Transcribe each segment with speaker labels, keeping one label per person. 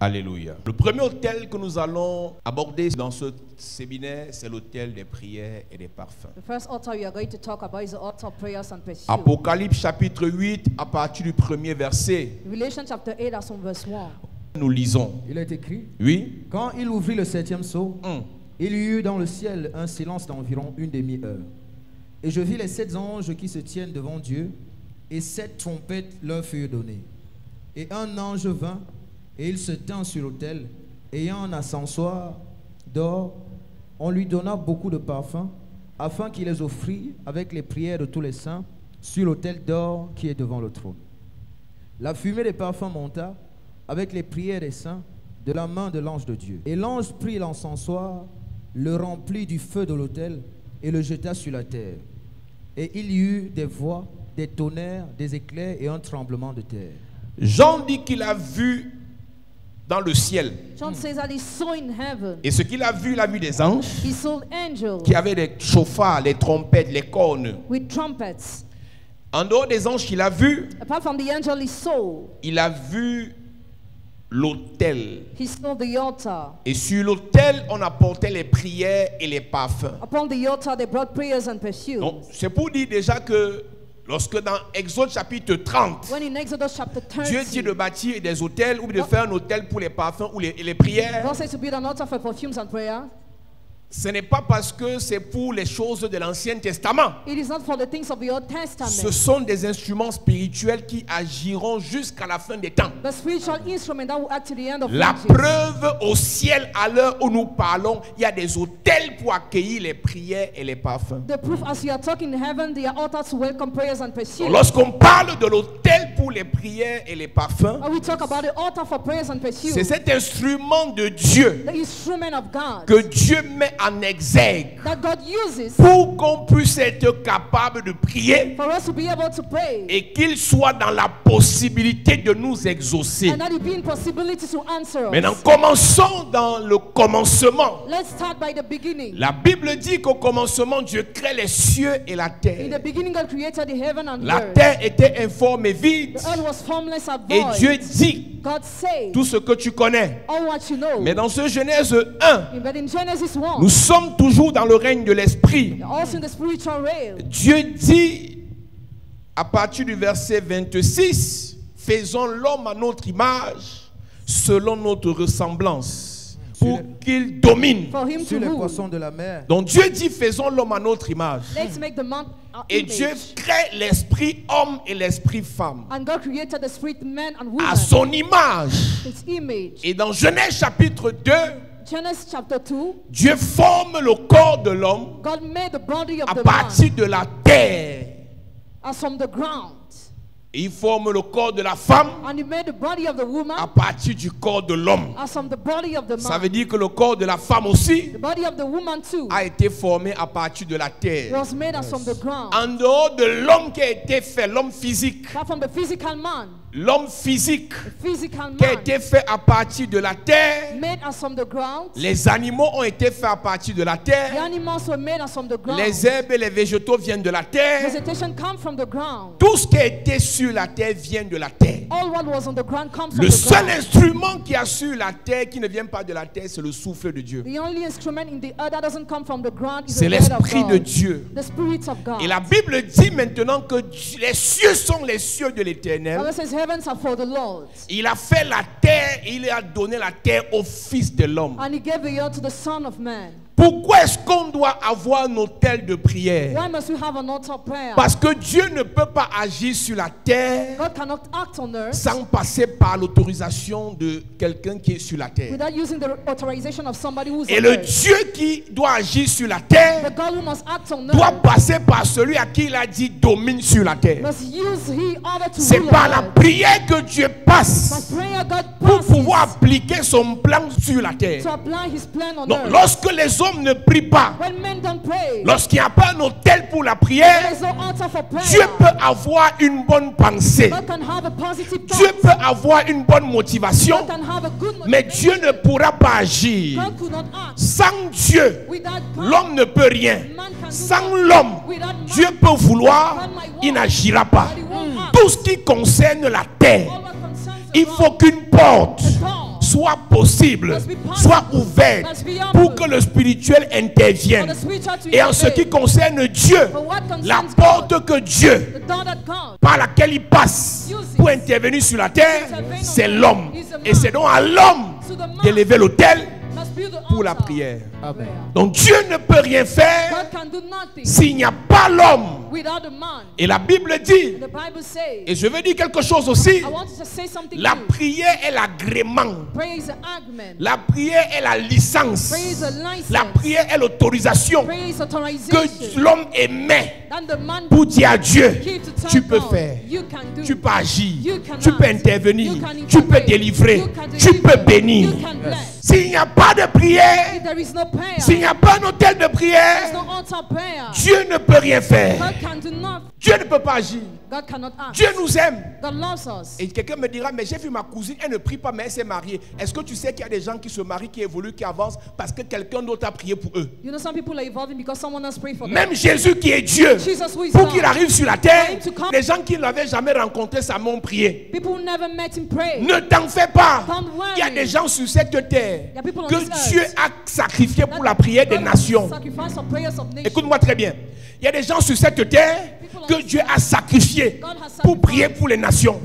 Speaker 1: Alléluia. Le premier autel que nous allons aborder dans ce séminaire, c'est l'autel des prières et des parfums.
Speaker 2: The first altar we are going to talk about is the altar of prayers and pursuit.
Speaker 1: Apocalypse chapitre 8 à partir du premier verset.
Speaker 2: Revelation chapter 8 as from verse 1.
Speaker 1: Nous lisons.
Speaker 3: Il est écrit,
Speaker 1: Oui.
Speaker 3: quand il ouvrit le septième sceau, il y eut dans le ciel un silence d'environ une demi-heure. Et je vis les 7 anges qui se tiennent devant Dieu, et 7 trompettes leur furent données. Et un ange vint, et il se tint sur l'autel, ayant un ascensoir d'or. On lui donna beaucoup de parfums, afin qu'il les offrît avec les prières de tous les saints sur l'autel d'or qui est devant le trône. La fumée des parfums monta avec les prières des saints de la main de l'ange de Dieu. Et l'ange prit l'encensoir, le remplit du feu de l'autel et le jeta sur la terre. Et il y eut des voix, des tonnerres, des éclairs et un tremblement de terre.
Speaker 1: Jean dit qu'il a vu dans le ciel.
Speaker 2: John says that he saw in heaven.
Speaker 1: Et ce qu'il a vu, il a vu des anges
Speaker 2: He saw angels
Speaker 1: qui avaient des chauffards, les trompettes, les cornes.
Speaker 2: with trumpets.
Speaker 1: En dehors des anges qu'il a vus,
Speaker 2: Apart from the angel he saw
Speaker 1: vu l'autel.
Speaker 2: the altar.
Speaker 1: Et sur l'autel, on apportait les prières et les parfums.
Speaker 2: Upon the altar they brought prayers and pursuits.
Speaker 1: Donc, c'est pour dire déjà que lorsque dans Exode chapitre 30,
Speaker 2: When in Exodus chapter 30,
Speaker 1: Dieu dit de bâtir des autels ou de faire un autel pour les parfums ou les prières,
Speaker 2: God says to build an altar for perfumes and prayer.
Speaker 1: ce n'est pas parce que c'est pour les choses de l'Ancien Testament.
Speaker 2: It is not for the things of the Old Testament.
Speaker 1: Ce sont des instruments spirituels qui agiront jusqu'à la fin des temps.
Speaker 2: The spiritual instrument that will act to the end of
Speaker 1: La
Speaker 2: ages.
Speaker 1: preuve au ciel, à l'heure où nous parlons, il y a des autels pour accueillir les prières et les parfums.
Speaker 2: The proof, as you are talking in heaven, there are altars to welcome prayers and pursuits.
Speaker 1: Lorsqu'on parle de l'autel pour les prières et les parfums,
Speaker 2: When we talk about the altar for prayers and pursuits,
Speaker 1: c'est cet instrument de Dieu
Speaker 2: the instrument of God
Speaker 1: que Dieu met en exergue
Speaker 2: that God uses
Speaker 1: pour qu'on puisse être capable de prier
Speaker 2: for us to be able to pray,
Speaker 1: et qu'il soit dans la possibilité de nous exaucer.
Speaker 2: and that it be in possibility to answer
Speaker 1: Maintenant,
Speaker 2: us.
Speaker 1: commençons dans le commencement.
Speaker 2: Let's start by the beginning.
Speaker 1: La Bible dit qu'au commencement, Dieu crée les cieux et la
Speaker 2: In the
Speaker 1: terre.
Speaker 2: beginning, God created the heaven and the
Speaker 1: La
Speaker 2: earth.
Speaker 1: terre était informe et vide.
Speaker 2: The earth was formless and
Speaker 1: Et
Speaker 2: void.
Speaker 1: Dieu dit
Speaker 2: God said
Speaker 1: tout ce que tu connais.
Speaker 2: all what you know.
Speaker 1: Mais dans ce Genèse 1,
Speaker 2: But in Genesis 1,
Speaker 1: nous sommes toujours dans le règne de l'esprit.
Speaker 2: also in the spiritual realm,
Speaker 1: Dieu dit à partir du verset 26, faisons l'homme à notre image, selon notre ressemblance, pour qu'il domine.
Speaker 2: for him
Speaker 3: Sur
Speaker 2: to
Speaker 3: les
Speaker 2: rule.
Speaker 3: poissons de la mer,
Speaker 1: Donc Dieu dit faisons l'homme à notre image.
Speaker 2: Let's make the man our
Speaker 1: Et
Speaker 2: image.
Speaker 1: Dieu crée l'esprit homme et l'esprit femme
Speaker 2: And God created the spirit man and woman,
Speaker 1: à son image.
Speaker 2: his image.
Speaker 1: Et dans Genèse chapitre 2,
Speaker 2: Genesis chapter 2,
Speaker 1: Dieu forme le corps de l'homme
Speaker 2: God made the body of
Speaker 1: à
Speaker 2: the
Speaker 1: partir
Speaker 2: man
Speaker 1: de la terre.
Speaker 2: as from the ground.
Speaker 1: Et il forme le corps de la femme
Speaker 2: And he made the body of the woman
Speaker 1: à partir du corps de l'homme.
Speaker 2: as from the body of the
Speaker 1: Ça veut
Speaker 2: man.
Speaker 1: dire que le corps de la femme aussi
Speaker 2: The body of the woman too
Speaker 1: a été formé à partir de la terre.
Speaker 2: was made as from the ground.
Speaker 1: En dehors de l'homme qui a été fait, l'homme physique,
Speaker 2: Apart from the physical man,
Speaker 1: l'homme physique
Speaker 2: the physical
Speaker 1: qui a
Speaker 2: man
Speaker 1: été fait à partir de la terre,
Speaker 2: made as from the ground.
Speaker 1: les animaux ont été faits à partir de la
Speaker 2: The
Speaker 1: terre,
Speaker 2: animals were made as from the ground.
Speaker 1: les herbes et les végétaux viennent de la terre,
Speaker 2: Vegetation come from the ground.
Speaker 1: tout ce qui a été sur la terre vient de la terre.
Speaker 2: All what was on the ground comes from
Speaker 1: Le
Speaker 2: the
Speaker 1: seul
Speaker 2: ground.
Speaker 1: instrument qui a sur la terre, qui ne vient pas de la terre, c'est le souffle de Dieu.
Speaker 2: The only instrument in the earth that doesn't come from the ground is
Speaker 1: C'est
Speaker 2: the word of
Speaker 1: l'esprit de
Speaker 2: God.
Speaker 1: Dieu.
Speaker 2: The spirit of God.
Speaker 1: Et la Bible dit maintenant que les cieux sont les cieux de l'Éternel.
Speaker 2: Bible says heavens are for the Lord,
Speaker 1: Il a fait la terre et il a donné la terre au Fils de l'homme.
Speaker 2: and he gave the earth to the Son of Man.
Speaker 1: Pourquoi est-ce qu'on doit avoir un autel de prière?
Speaker 2: Why must we have an altar of prayer?
Speaker 1: Parce que Dieu ne peut pas agir sur la terre
Speaker 2: God cannot act on earth
Speaker 1: sans passer par l'autorisation de quelqu'un qui est sur la terre.
Speaker 2: without using the authorization of somebody who's
Speaker 1: Et
Speaker 2: on
Speaker 1: le
Speaker 2: earth.
Speaker 1: Dieu qui doit agir sur la terre
Speaker 2: The God who must act on
Speaker 1: doit
Speaker 2: earth
Speaker 1: passer par celui à qui il a dit domine sur la terre.
Speaker 2: must use he order to
Speaker 1: C'est
Speaker 2: rule
Speaker 1: par
Speaker 2: on
Speaker 1: la
Speaker 2: earth.
Speaker 1: prière que Dieu passe
Speaker 2: Must prayer God
Speaker 1: pour
Speaker 2: passes
Speaker 1: pouvoir appliquer son plan sur la terre.
Speaker 2: to apply his plan on
Speaker 1: Donc
Speaker 2: earth.
Speaker 1: lorsque les hommes ne prient pas,
Speaker 2: When men don't pray,
Speaker 1: lorsqu'il n'y a pas un autel pour la
Speaker 2: there
Speaker 1: prière,
Speaker 2: is no altar for prayer.
Speaker 1: Dieu peut avoir une bonne pensée.
Speaker 2: God can have a positive
Speaker 1: Dieu
Speaker 2: thought.
Speaker 1: peut avoir une bonne motivation,
Speaker 2: God can have a good
Speaker 1: mais
Speaker 2: motivation.
Speaker 1: Dieu ne pourra pas agir.
Speaker 2: God could not act
Speaker 1: Sans Dieu,
Speaker 2: without God.
Speaker 1: l'homme ne peut rien.
Speaker 2: Man can do
Speaker 1: Sans
Speaker 2: nothing.
Speaker 1: l'homme,
Speaker 2: Without man,
Speaker 1: Dieu peut vouloir, il n'agira pas.
Speaker 2: but he won't act.
Speaker 1: Tout ce qui concerne la terre,
Speaker 2: All what concerns the
Speaker 1: il
Speaker 2: ground,
Speaker 1: faut qu'une porte
Speaker 2: the door
Speaker 1: soit possible, soit ouverte pour que le spirituel intervienne. Et en ce qui concerne Dieu, la porte que Dieu, par laquelle il passe pour intervenir sur la terre, c'est l'homme. Et c'est donc à l'homme d'élever l'autel pour la prière.
Speaker 3: Amen.
Speaker 1: Donc Dieu ne peut rien faire s'il n'y a pas l'homme. Et la Bible dit, et je veux dire quelque chose aussi, la prière est l'agrément, la prière est la licence, la prière est l'autorisation que l'homme émet pour dire à Dieu, tu peux faire, tu peux agir, tu peux intervenir, tu peux délivrer, tu peux bénir. S'il n'y a pas de prière, s'il n'y a pas un autel de prière, Dieu ne peut rien faire. Dieu ne peut pas agir. Dieu nous aime. Et quelqu'un me dira, mais j'ai vu ma cousine, elle ne prie pas, mais elle s'est mariée. Est-ce que tu sais qu'il y a des gens qui se marient, qui évoluent, qui avancent parce que quelqu'un d'autre a prié pour eux? Même Jésus qui est Dieu, pour qu'il arrive sur la terre, les gens qui ne l'avaient jamais rencontré, ça m'ont prié. Ne t'en fais pas. Il y a des gens sur cette terre que Dieu a sacrifié pour la prière des nations. Écoute-moi très bien. Il y a des gens sur cette terre que Dieu a sacrifié pour prier pour les nations.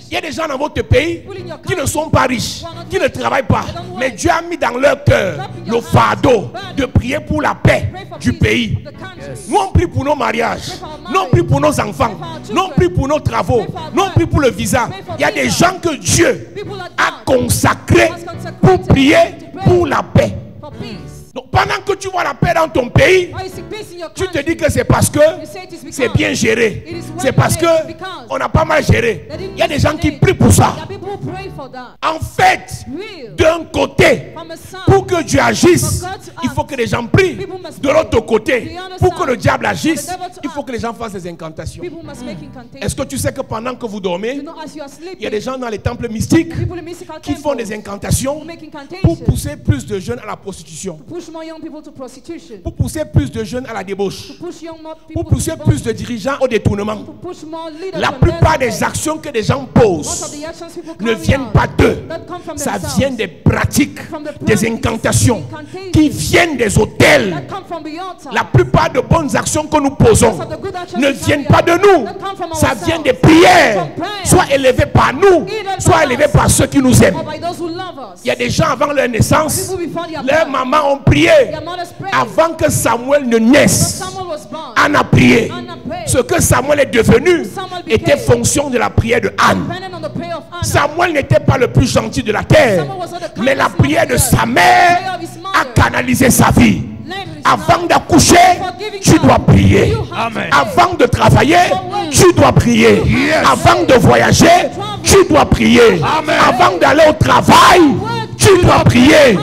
Speaker 1: Il y a des gens dans votre pays qui ne sont pas riches, qui ne travaillent pas, mais Dieu a mis dans leur cœur le fardeau de prier pour la paix du pays. Nous on prie pour nos mariages, nous on prie pour nos enfants, nous on prie pour nos travaux, nous on prie pour le visa. Il y a des gens que Dieu a consacrés pour prier pour la paix. Donc pendant que tu vois la paix dans ton pays, tu te dis que c'est parce que c'est bien géré. C'est parce que on a pas mal géré. Il y a des gens qui prient pour ça. En fait, d'un côté, pour que Dieu agisse, il faut que les gens prient. De l'autre côté, pour que le diable agisse, il faut que les gens fassent des incantations. Est-ce que tu sais que pendant que vous dormez, il y a des gens dans les temples mystiques qui font des incantations pour pousser plus de jeunes à la prostitution, pour pousser plus de jeunes à la débauche, pour pousser plus de dirigeants au détournement. La plupart des actions que les gens posent ne viennent pas d'eux. Ça vient des pratiques, des incantations qui viennent des autels. La plupart de bonnes actions que nous posons ne viennent pas de nous. Ça vient des prières, soit élevées par nous, soit élevées par ceux qui nous aiment. Il y a des gens avant leur naissance, leurs mamans ont prié. Avant que Samuel ne naisse, Anne a prié. Ce que Samuel est devenu était fonction de la prière de Anne. Samuel n'était pas le plus gentil de la terre, mais la prière de sa mère a canalisé sa vie. Avant d'accoucher, tu dois prier. Amen. Avant de travailler, tu dois prier. Avant de voyager, tu dois prier. Amen. Avant d'aller au travail, tu dois prier.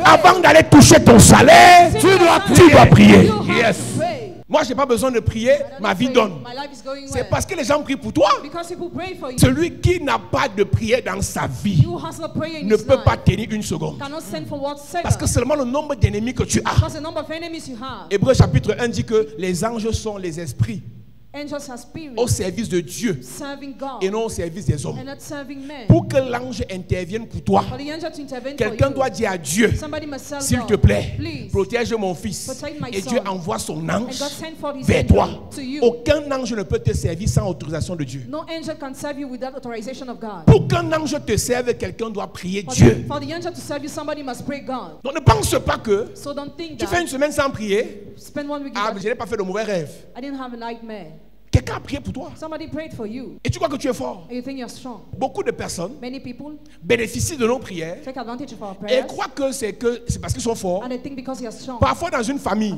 Speaker 1: Avant d'aller toucher ton salaire, tu dois prier. Yes. Moi, je n'ai pas besoin de prier, ma vie donne. C'est parce que les gens prient pour toi. Celui qui n'a pas de prière dans sa vie ne peut pas tenir une seconde. Parce que seulement le nombre d'ennemis que tu as. Hébreux chapitre 1 dit que les anges sont les esprits au service de Dieu et non au service des hommes. Pour que l'ange intervienne pour toi, quelqu'un doit dire à Dieu, s'il te plaît, protège mon fils. Et Dieu envoie son ange vers toi. Aucun ange ne peut te servir sans autorisation de Dieu. Pour qu'un ange te serve, quelqu'un doit prier Dieu. Donc ne pense pas que tu fais une semaine sans prier. Ah, mais je n'ai pas fait de mauvais rêve. Quelqu'un a prié pour toi. Et tu crois que tu es fort. Beaucoup de personnes bénéficient de nos prières et croient que c'est parce qu'ils sont forts. Parfois dans une famille,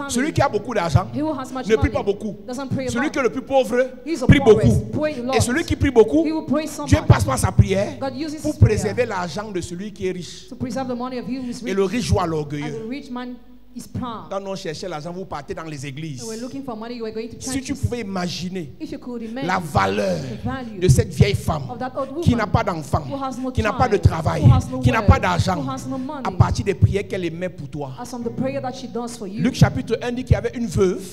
Speaker 1: celui qui a beaucoup d'argent ne prie pas beaucoup. Celui qui est le plus pauvre prie beaucoup. Et celui qui prie beaucoup, Dieu passe par sa prière pour préserver l'argent de celui qui est riche. Et le riche joue à l'orgueilleux. Quand on cherchait l'argent, vous partez dans les églises. Si tu pouvais imaginer la valeur de cette vieille femme qui n'a pas d'enfant, qui n'a pas de travail, qui n'a pas d'argent, à partir des prières qu'elle émet pour toi. Luc chapitre 1 dit qu'il y avait une veuve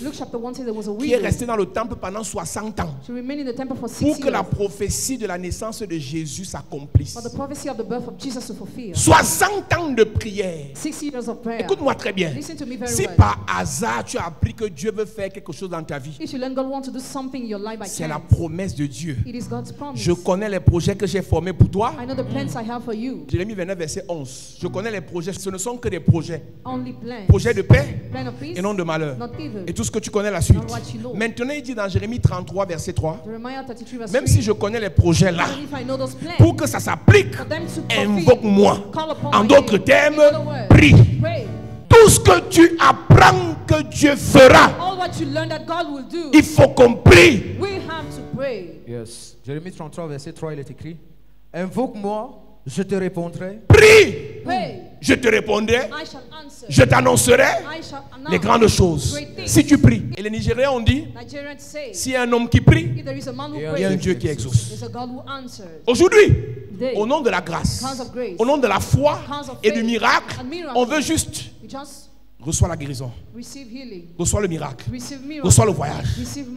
Speaker 1: qui est restée dans le temple pendant 60 ans pour que la prophétie de la naissance de Jésus s'accomplisse. 60 ans de prière. Écoute-moi très bien. Si par hasard tu as appris que Dieu veut faire quelque chose dans ta vie, c'est la promesse de Dieu. Je connais les projets que j'ai formés pour toi. Jérémie 29 verset 11. Je connais les projets. Ce ne sont que des projets. Projets de paix et non de malheur. Et tout ce que tu connais la suite. Maintenant il dit dans Jérémie 33 verset 3, même si je connais les projets là, pour que ça s'applique, invoque-moi. En d'autres termes, prie. Tout ce que tu apprends que Dieu fera, il faut qu'on prie.
Speaker 3: Yes. Jérémie 33 verset 3, il est écrit: invoque-moi, je te répondrai.
Speaker 1: Prie, je te répondrai. Je t'annoncerai les grandes choses. Si tu pries. Et les Nigériens ont dit, s'il y a un homme qui prie, il y a un Dieu qui exauce. Aujourd'hui, au nom de la grâce, au nom de la foi et du miracle, on veut juste reçois la guérison, reçois le miracle, reçois le voyage,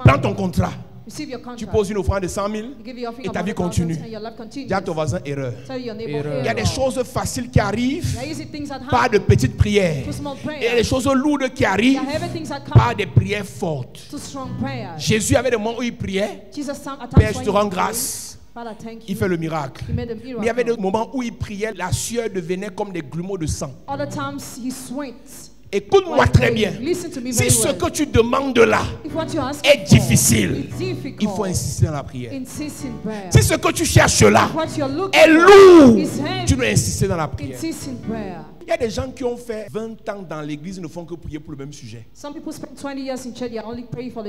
Speaker 1: prends ton contrat. Tu poses une offrande de 100 000 et ta vie continue. Dis à ton voisin erreur. Il y a des choses faciles qui arrivent par de petites prières. Et il y a des choses lourdes qui arrivent par des prières fortes. Jésus avait des moments où il priait. Père, je te rends grâce. Il fait le miracle. Mais il y avait des moments où il priait, la sueur devenait comme des grumeaux de sang. Écoute-moi très bien. Si ce que tu demandes là est difficile, il faut insister dans la prière. Si ce que tu cherches là est lourd, tu dois insister dans la prière. Il y a des gens qui ont fait 20 ans dans l'église, ils ne font que prier pour le même sujet.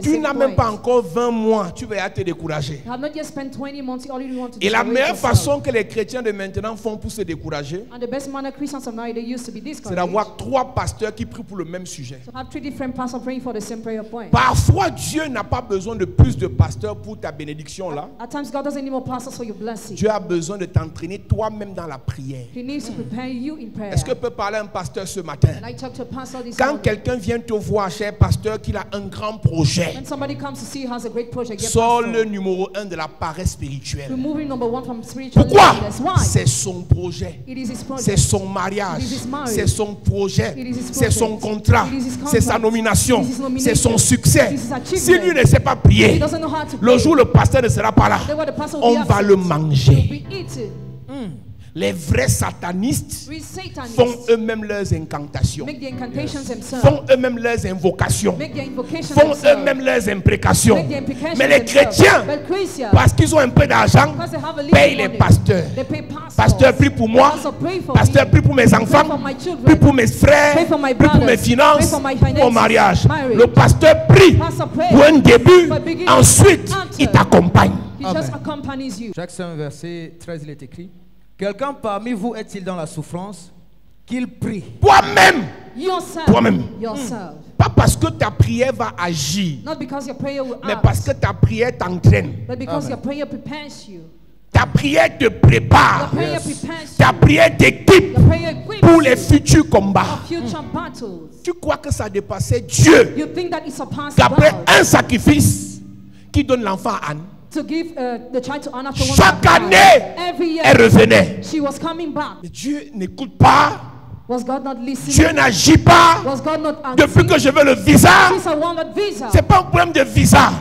Speaker 1: Tu n'as même pas encore 20 mois, tu vas te décourager. Et la meilleure façon que les chrétiens de maintenant font pour se décourager, c'est d'avoir 3 pasteurs qui prient pour le même sujet. Parfois, Dieu n'a pas besoin de plus de pasteurs pour ta bénédiction là. Dieu a besoin de t'entraîner toi-même dans la prière. Est-ce que peut parler à un pasteur ce matin? Quand quelqu'un vient te voir, cher pasteur, qu'il a un grand projet, sors le numéro 1 de la paresse spirituelle. Pourquoi? C'est son projet, c'est son mariage, c'est son projet, c'est son contrat, c'est sa nomination, c'est son succès. Si lui ne sait pas prier, le jour où le pasteur ne sera pas là, on va le manger. Les vrais satanistes font eux-mêmes leurs incantations, font eux-mêmes leurs invocations, font eux-mêmes leurs imprécations. Mais les chrétiens, parce qu'ils ont un peu d'argent, payent les pasteurs. Pasteur, prie pour moi. Pasteur, prie pour mes enfants. Prie pour mes frères. Prie pour mes finances. Pour mon mariage. Le pasteur prie pour un début. Ensuite, il t'accompagne.
Speaker 3: Jacques 5, verset 13, il est écrit: quelqu'un parmi vous est-il dans la souffrance? Qu'il prie.
Speaker 1: Toi-même. Toi-même. Pas parce que ta prière va agir, mais parce que ta prière t'entraîne. Ta prière te prépare. Ta prière t'équipe pour les futurs combats. Tu crois que ça dépassait Dieu qu'après un sacrifice qui donne l'enfant à Anne, chaque année, elle revenait. Mais Dieu n'écoute pas. Dieu n'agit pas. Depuis que je veux le visa, ce n'est pas un problème de visa.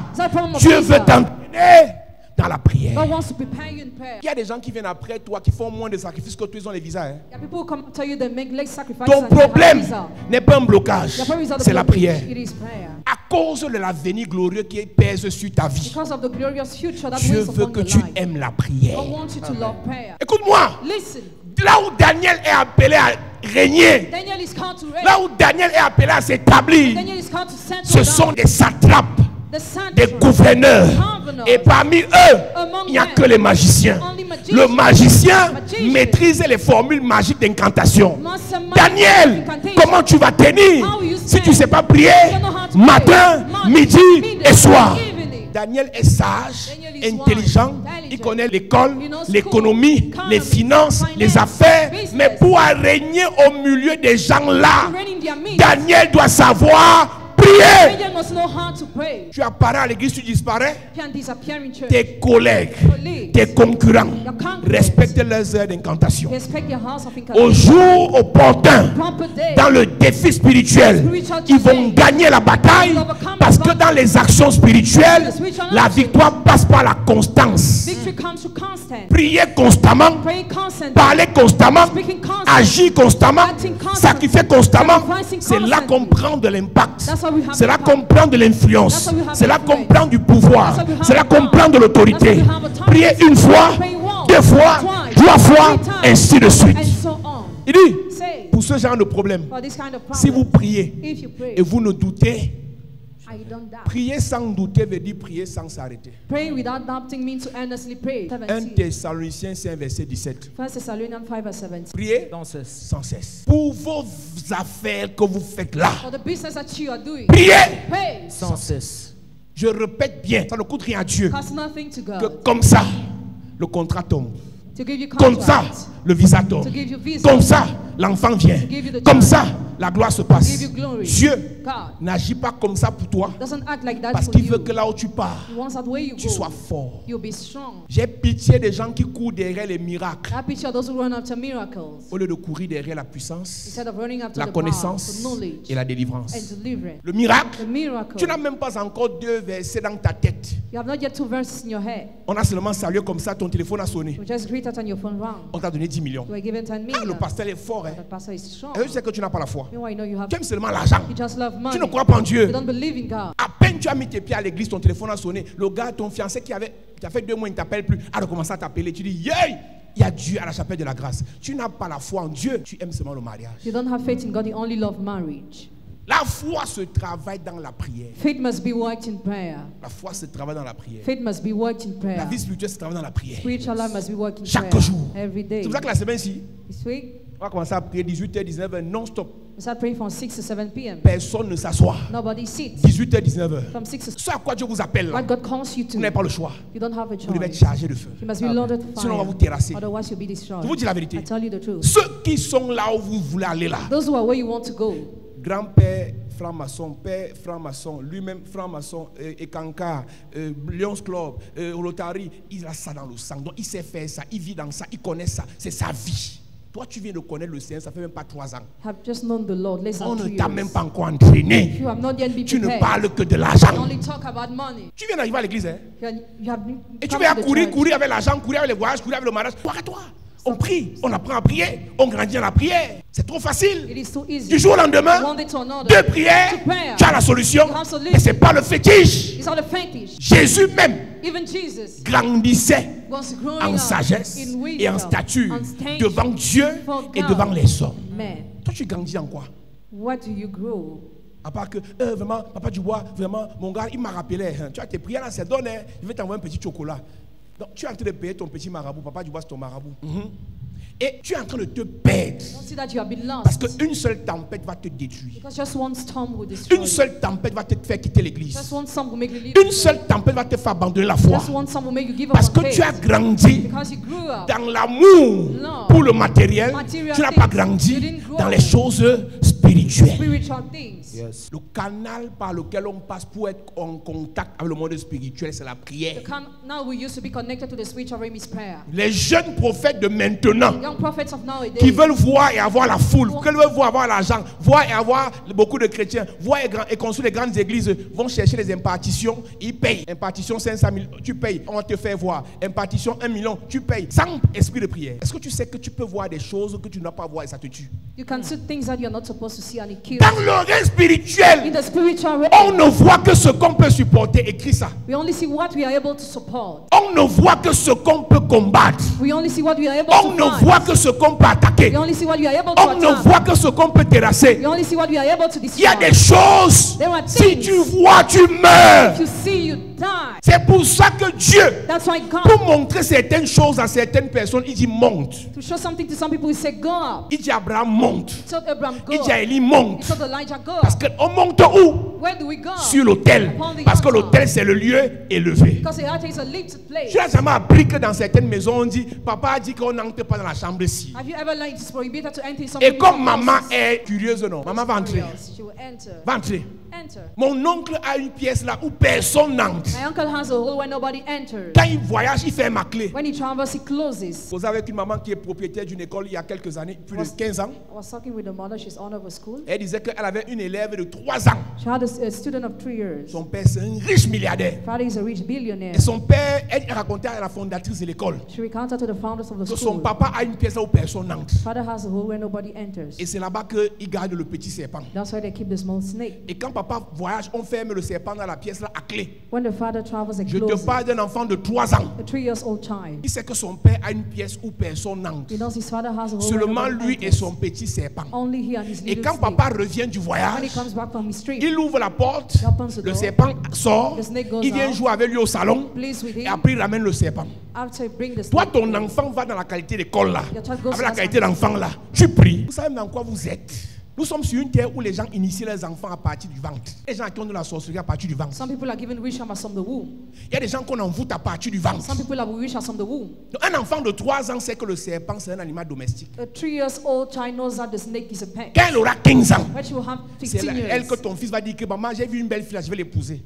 Speaker 1: Dieu veut t'entraîner dans la prière. Il y a des gens qui viennent après toi qui font moins de sacrifices que toi, ils ont les visas. Ton problème n'est pas un blocage, c'est la prière. À cause de l'avenir glorieux qui pèse sur ta vie, Dieu veut que tu aimes la prière. Écoute-moi. Là où Daniel est appelé à régner, là où Daniel est appelé à s'établir, ce sont des satrapes, des gouverneurs. Et parmi eux, il n'y a que les magiciens. Le magicien maîtrise les formules magiques d'incantation. Daniel, comment tu vas tenir si tu ne sais pas prier matin, midi et soir? Daniel est sage, intelligent, il connaît l'école, l'économie, les finances, les affaires, mais pour régner au milieu des gens là, Daniel doit savoir prier. Tu apparais à l'église, tu disparais. Tes collègues, tes concurrents respectent leurs heures d'incantation. Au jour opportun, dans le défi spirituel, ils vont gagner la bataille parce que dans les actions spirituelles, la victoire passe par la constance. Prier constamment, parler constamment, agir constamment, sacrifier constamment. C'est là qu'on prend de l'impact. C'est là qu'on prend de l'influence. C'est là qu'on prend du pouvoir. C'est là qu'on prend de l'autorité. Prier une fois, deux fois, trois fois, ainsi de suite. Il dit, pour ce genre de problème, si vous priez et vous ne doutez, prier sans douter veut dire prier sans s'arrêter. 1 Thessaloniciens 5 verset 17. Priez sans cesse. Pour vos affaires que vous faites là, priez sans cesse. Je répète bien, ça ne coûte rien à Dieu. Que comme ça, le contrat tombe. Comme ça, le visa tombe. Comme ça, l'enfant vient. Comme ça, la gloire se passe. Dieu n'agit pas comme ça pour toi parce qu'il veut que là où tu pars, tu sois fort. J'ai pitié des gens qui courent derrière les miracles au lieu de courir derrière la puissance, la connaissance et la délivrance. Le miracle, tu n'as même pas encore 2 versets dans ta tête. On a seulement salué comme ça, ton téléphone a sonné. On t'a donné 10 millions. Ah, le pasteur est fort. Hein? Et je sais que tu n'as pas la foi. Tu aimes seulement l'argent. Tu ne crois pas en Dieu. À peine tu as mis tes pieds à l'église, ton téléphone a sonné. Le gars, ton fiancé qui a fait 2 mois, il ne t'appelle plus, a recommencé à t'appeler. Tu dis, yeah, il y a Dieu à la chapelle de la grâce. Tu n'as pas la foi en Dieu, tu aimes seulement le mariage.
Speaker 2: You don't have faith in God, you only love marriage.
Speaker 1: La foi se travaille dans la prière.
Speaker 2: Faith must be worked in prayer.
Speaker 1: La foi se travaille dans la prière.
Speaker 2: Faith must be worked in prayer.
Speaker 1: La vie spirituelle se travaille dans la prière.
Speaker 2: Spiritual life must be worked in
Speaker 1: chaque
Speaker 2: prayer.
Speaker 1: jour.
Speaker 2: Every day.
Speaker 1: C'est pour ça que la semaine-ci,
Speaker 2: this week,
Speaker 1: on va commencer à prier 18h, 19h non-stop.
Speaker 2: We start praying from 6 to 7 p.m.
Speaker 1: Personne ne s'assoit.
Speaker 2: Nobody sits.
Speaker 1: 18h, 19h.
Speaker 2: From 6 to
Speaker 1: Ce à quoi Dieu vous appelle,
Speaker 2: what God calls you to.
Speaker 1: vous n'avez pas le choix.
Speaker 2: You don't have a choice.
Speaker 1: Vous devez être chargé de feu.
Speaker 2: You must be loaded with fire.
Speaker 1: Sinon on va vous terrasser.
Speaker 2: Otherwise you'll be destroyed.
Speaker 1: Je vous dis la vérité.
Speaker 2: I tell you the truth.
Speaker 1: Ceux qui sont là où vous voulez aller là.
Speaker 2: Those who are where you want to go.
Speaker 1: Grand-père franc-maçon, père franc-maçon, lui-même franc-maçon, et Kankar, Lions Club, Rotary, il a ça dans le sang. Donc il sait faire ça, il vit dans ça, il connaît ça, c'est sa vie. Toi, tu viens de connaître le Seigneur, ça fait même pas 3 ans.
Speaker 2: Have just known the Lord, less than 2 years.
Speaker 1: On ne t'a même pas encore entraîné.
Speaker 2: You have not yet been
Speaker 1: tu
Speaker 2: prepared.
Speaker 1: ne parles que de l'argent.
Speaker 2: You only talk about money.
Speaker 1: Tu viens d'arriver à l'église, hein?
Speaker 2: You have
Speaker 1: Et tu viens à courir avec l'argent, courir avec les voyages, courir avec le mariage. Arrête-toi. On prie, on apprend à prier, on grandit dans la prière. C'est trop facile. Du jour au lendemain, 2 prières, tu as la solution. Mais ce n'est pas le fétiche. Jésus même grandissait en sagesse et en stature devant Dieu et devant les hommes. Toi, tu grandis en quoi?
Speaker 2: What do you grow?
Speaker 1: À part que, vraiment, Papa Dubois, vraiment, mon gars, il m'a rappelé, hein, tu as tes prières là, c'est donné, je vais t'envoyer un petit chocolat. Donc, tu es en train de payer ton petit marabout. Papa Dubois, c'est ton marabout. Et tu es en train de te perdre. Parce qu'une seule tempête va te détruire. Une seule tempête va te faire quitter l'église. Une seule tempête va te faire abandonner la foi. Parce que tu as grandi dans l'amour pour le matériel. Tu n'as pas grandi dans les choses spirituelles. Yes. Le canal par lequel on passe pour être en contact avec le monde spirituel, c'est la prière. Les jeunes prophètes de maintenant qui veulent voir et avoir la foule, qui veulent voir avoir l'argent, voir et avoir beaucoup de chrétiens, voir et construire les grandes églises, vont chercher les impartitions, ils payent. Impartition 500 000, tu payes, on va te faire voir. Impartition 1 million, tu payes. Sans esprit de prière. Est-ce que tu sais que tu peux voir des choses que tu n'as pas voir et ça te tue? Dans le règne spirituel, on ne voit que ce qu'on peut supporter. Écris ça. On ne voit que ce qu'on peut combattre. On ne voit que ce qu'on peut attaquer. On ne voit que ce qu'on peut terrasser. Il y a des choses, si tu vois, tu meurs. C'est pour ça que Dieu, pour montrer certaines choses à certaines personnes, il dit monte. Il dit Abraham monte. Il dit à Élie monte. Parce qu'on monte où? Sur l'autel. Parce que l'autel c'est le lieu élevé. Tu n'as jamais appris que dans certaines maisons on dit, papa a dit qu'on n'entre pas dans la chambre ici. Et comme maman est curieuse, non, maman va entrer. Va entrer. Mon oncle a une pièce là où personne n'entre. Quand il voyage, il fait ma clé. Vous avez une maman qui est propriétaire d'une école il y a quelques années, plus de 15 ans. Elle disait qu'elle avait une élève de 3 ans. Son père c'est un riche milliardaire. Et son père, elle racontait à la fondatrice de l'école que son papa a une pièce là où personne n'entre. Et c'est là-bas qu'il garde le petit serpent. Et quand papa voyage, on ferme le serpent dans la pièce là à clé. Je te parle d'un enfant de 3 ans. Il sait que son père a une pièce où personne n'entre. Seulement lui et son petit serpent. Et quand papa revient du voyage, il ouvre la porte, le serpent sort, il vient jouer avec lui au salon et après il ramène le serpent. Toi, ton enfant va dans la qualité d'école là, avec la qualité d'enfant là. Tu pries. Vous savez dans quoi vous êtes? Nous sommes sur une terre où les gens initient les enfants à partir du ventre. Les gens qui ont de la sorcellerie à partir du ventre. Il y a des gens qu'on envoûte à partir du ventre. Donc, un enfant de 3 ans sait que le serpent c'est un animal domestique. Quand elle aura 15 ans, c'est elle que ton fils va dire que maman, j'ai vu une belle fille là, je vais l'épouser.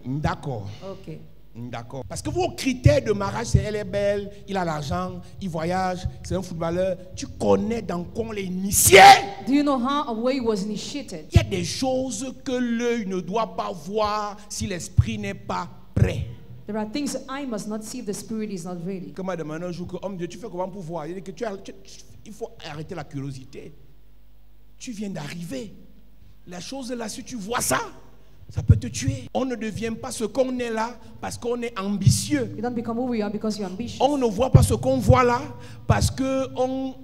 Speaker 1: D'accord.
Speaker 2: Okay.
Speaker 1: D'accord. Parce que vos critères de mariage, c'est elle est belle, il a l'argent, il voyage, c'est un footballeur. Tu connais dans quoi on l'a initié?
Speaker 2: Do you know how a way was initiated?
Speaker 1: Il y a des choses que l'œil ne doit pas voir si l'esprit n'est pas prêt.
Speaker 2: There are things that I must not see if the spirit is not ready.
Speaker 1: Comme m'a demandé un jour que, homme Dieu, tu fais comment pour voir? Il dit que il faut arrêter la curiosité. Tu viens d'arriver. La chose là, si tu vois ça, ça peut te tuer. On ne devient pas ce qu'on est là parce qu'on est ambitieux.
Speaker 2: You don't become who we are because you're ambitious.
Speaker 1: On ne voit pas ce qu'on voit là parce qu'on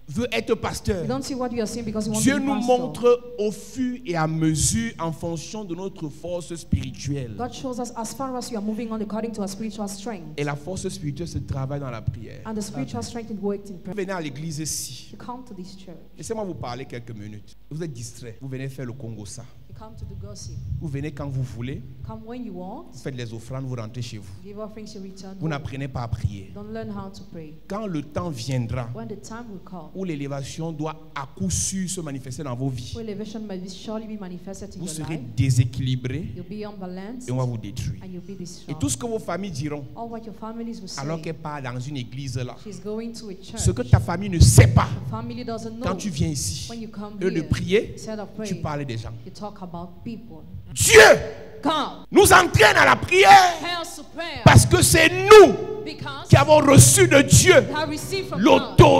Speaker 1: veut être pasteur.
Speaker 2: You don't see what you are seeing because you want
Speaker 1: Dieu
Speaker 2: to be
Speaker 1: nous
Speaker 2: pastor.
Speaker 1: montre au fur et à mesure en fonction de notre force spirituelle.
Speaker 2: God shows us as far as you are moving on according to our spiritual strength.
Speaker 1: Et la force spirituelle se travaille dans la prière.
Speaker 2: And the spiritual strength is worked in prayer.
Speaker 1: Vous venez à l'église ici.
Speaker 2: You come to this church.
Speaker 1: Laissez-moi vous parler quelques minutes. Vous êtes distrait. Vous venez faire le Congo ça.
Speaker 2: You come to the gossip.
Speaker 1: Vous venez quand vous voulez.
Speaker 2: Come when you want.
Speaker 1: Vous faites les offrandes, vous rentrez chez vous.
Speaker 2: Give offerings, you return.
Speaker 1: Vous n'apprenez pas à prier.
Speaker 2: Don't learn how to pray.
Speaker 1: Quand le temps viendra
Speaker 2: When the time will come,
Speaker 1: où l'élévation doit à coup sûr se manifester dans vos vies,
Speaker 2: when elevation must surely be manifested in
Speaker 1: vous
Speaker 2: your
Speaker 1: serez
Speaker 2: life,
Speaker 1: déséquilibré
Speaker 2: you'll be unbalanced
Speaker 1: et on va vous détruire.
Speaker 2: and you'll be
Speaker 1: Et
Speaker 2: destroyed.
Speaker 1: tout ce que vos familles diront,
Speaker 2: All what your families will say,
Speaker 1: alors qu'elle part dans une église là,
Speaker 2: she's going to a church.
Speaker 1: ce que ta famille ne sait pas,
Speaker 2: Family doesn't know.
Speaker 1: quand tu viens ici,
Speaker 2: When you come
Speaker 1: eux de
Speaker 2: here,
Speaker 1: prier,
Speaker 2: instead of
Speaker 1: tu
Speaker 2: praying,
Speaker 1: parles des gens.
Speaker 2: you talk about people.
Speaker 1: Dieu
Speaker 2: God
Speaker 1: nous entraîne à la prière
Speaker 2: tells to prayer
Speaker 1: parce que c'est nous
Speaker 2: because
Speaker 1: qui avons reçu de Dieu
Speaker 2: we have received from God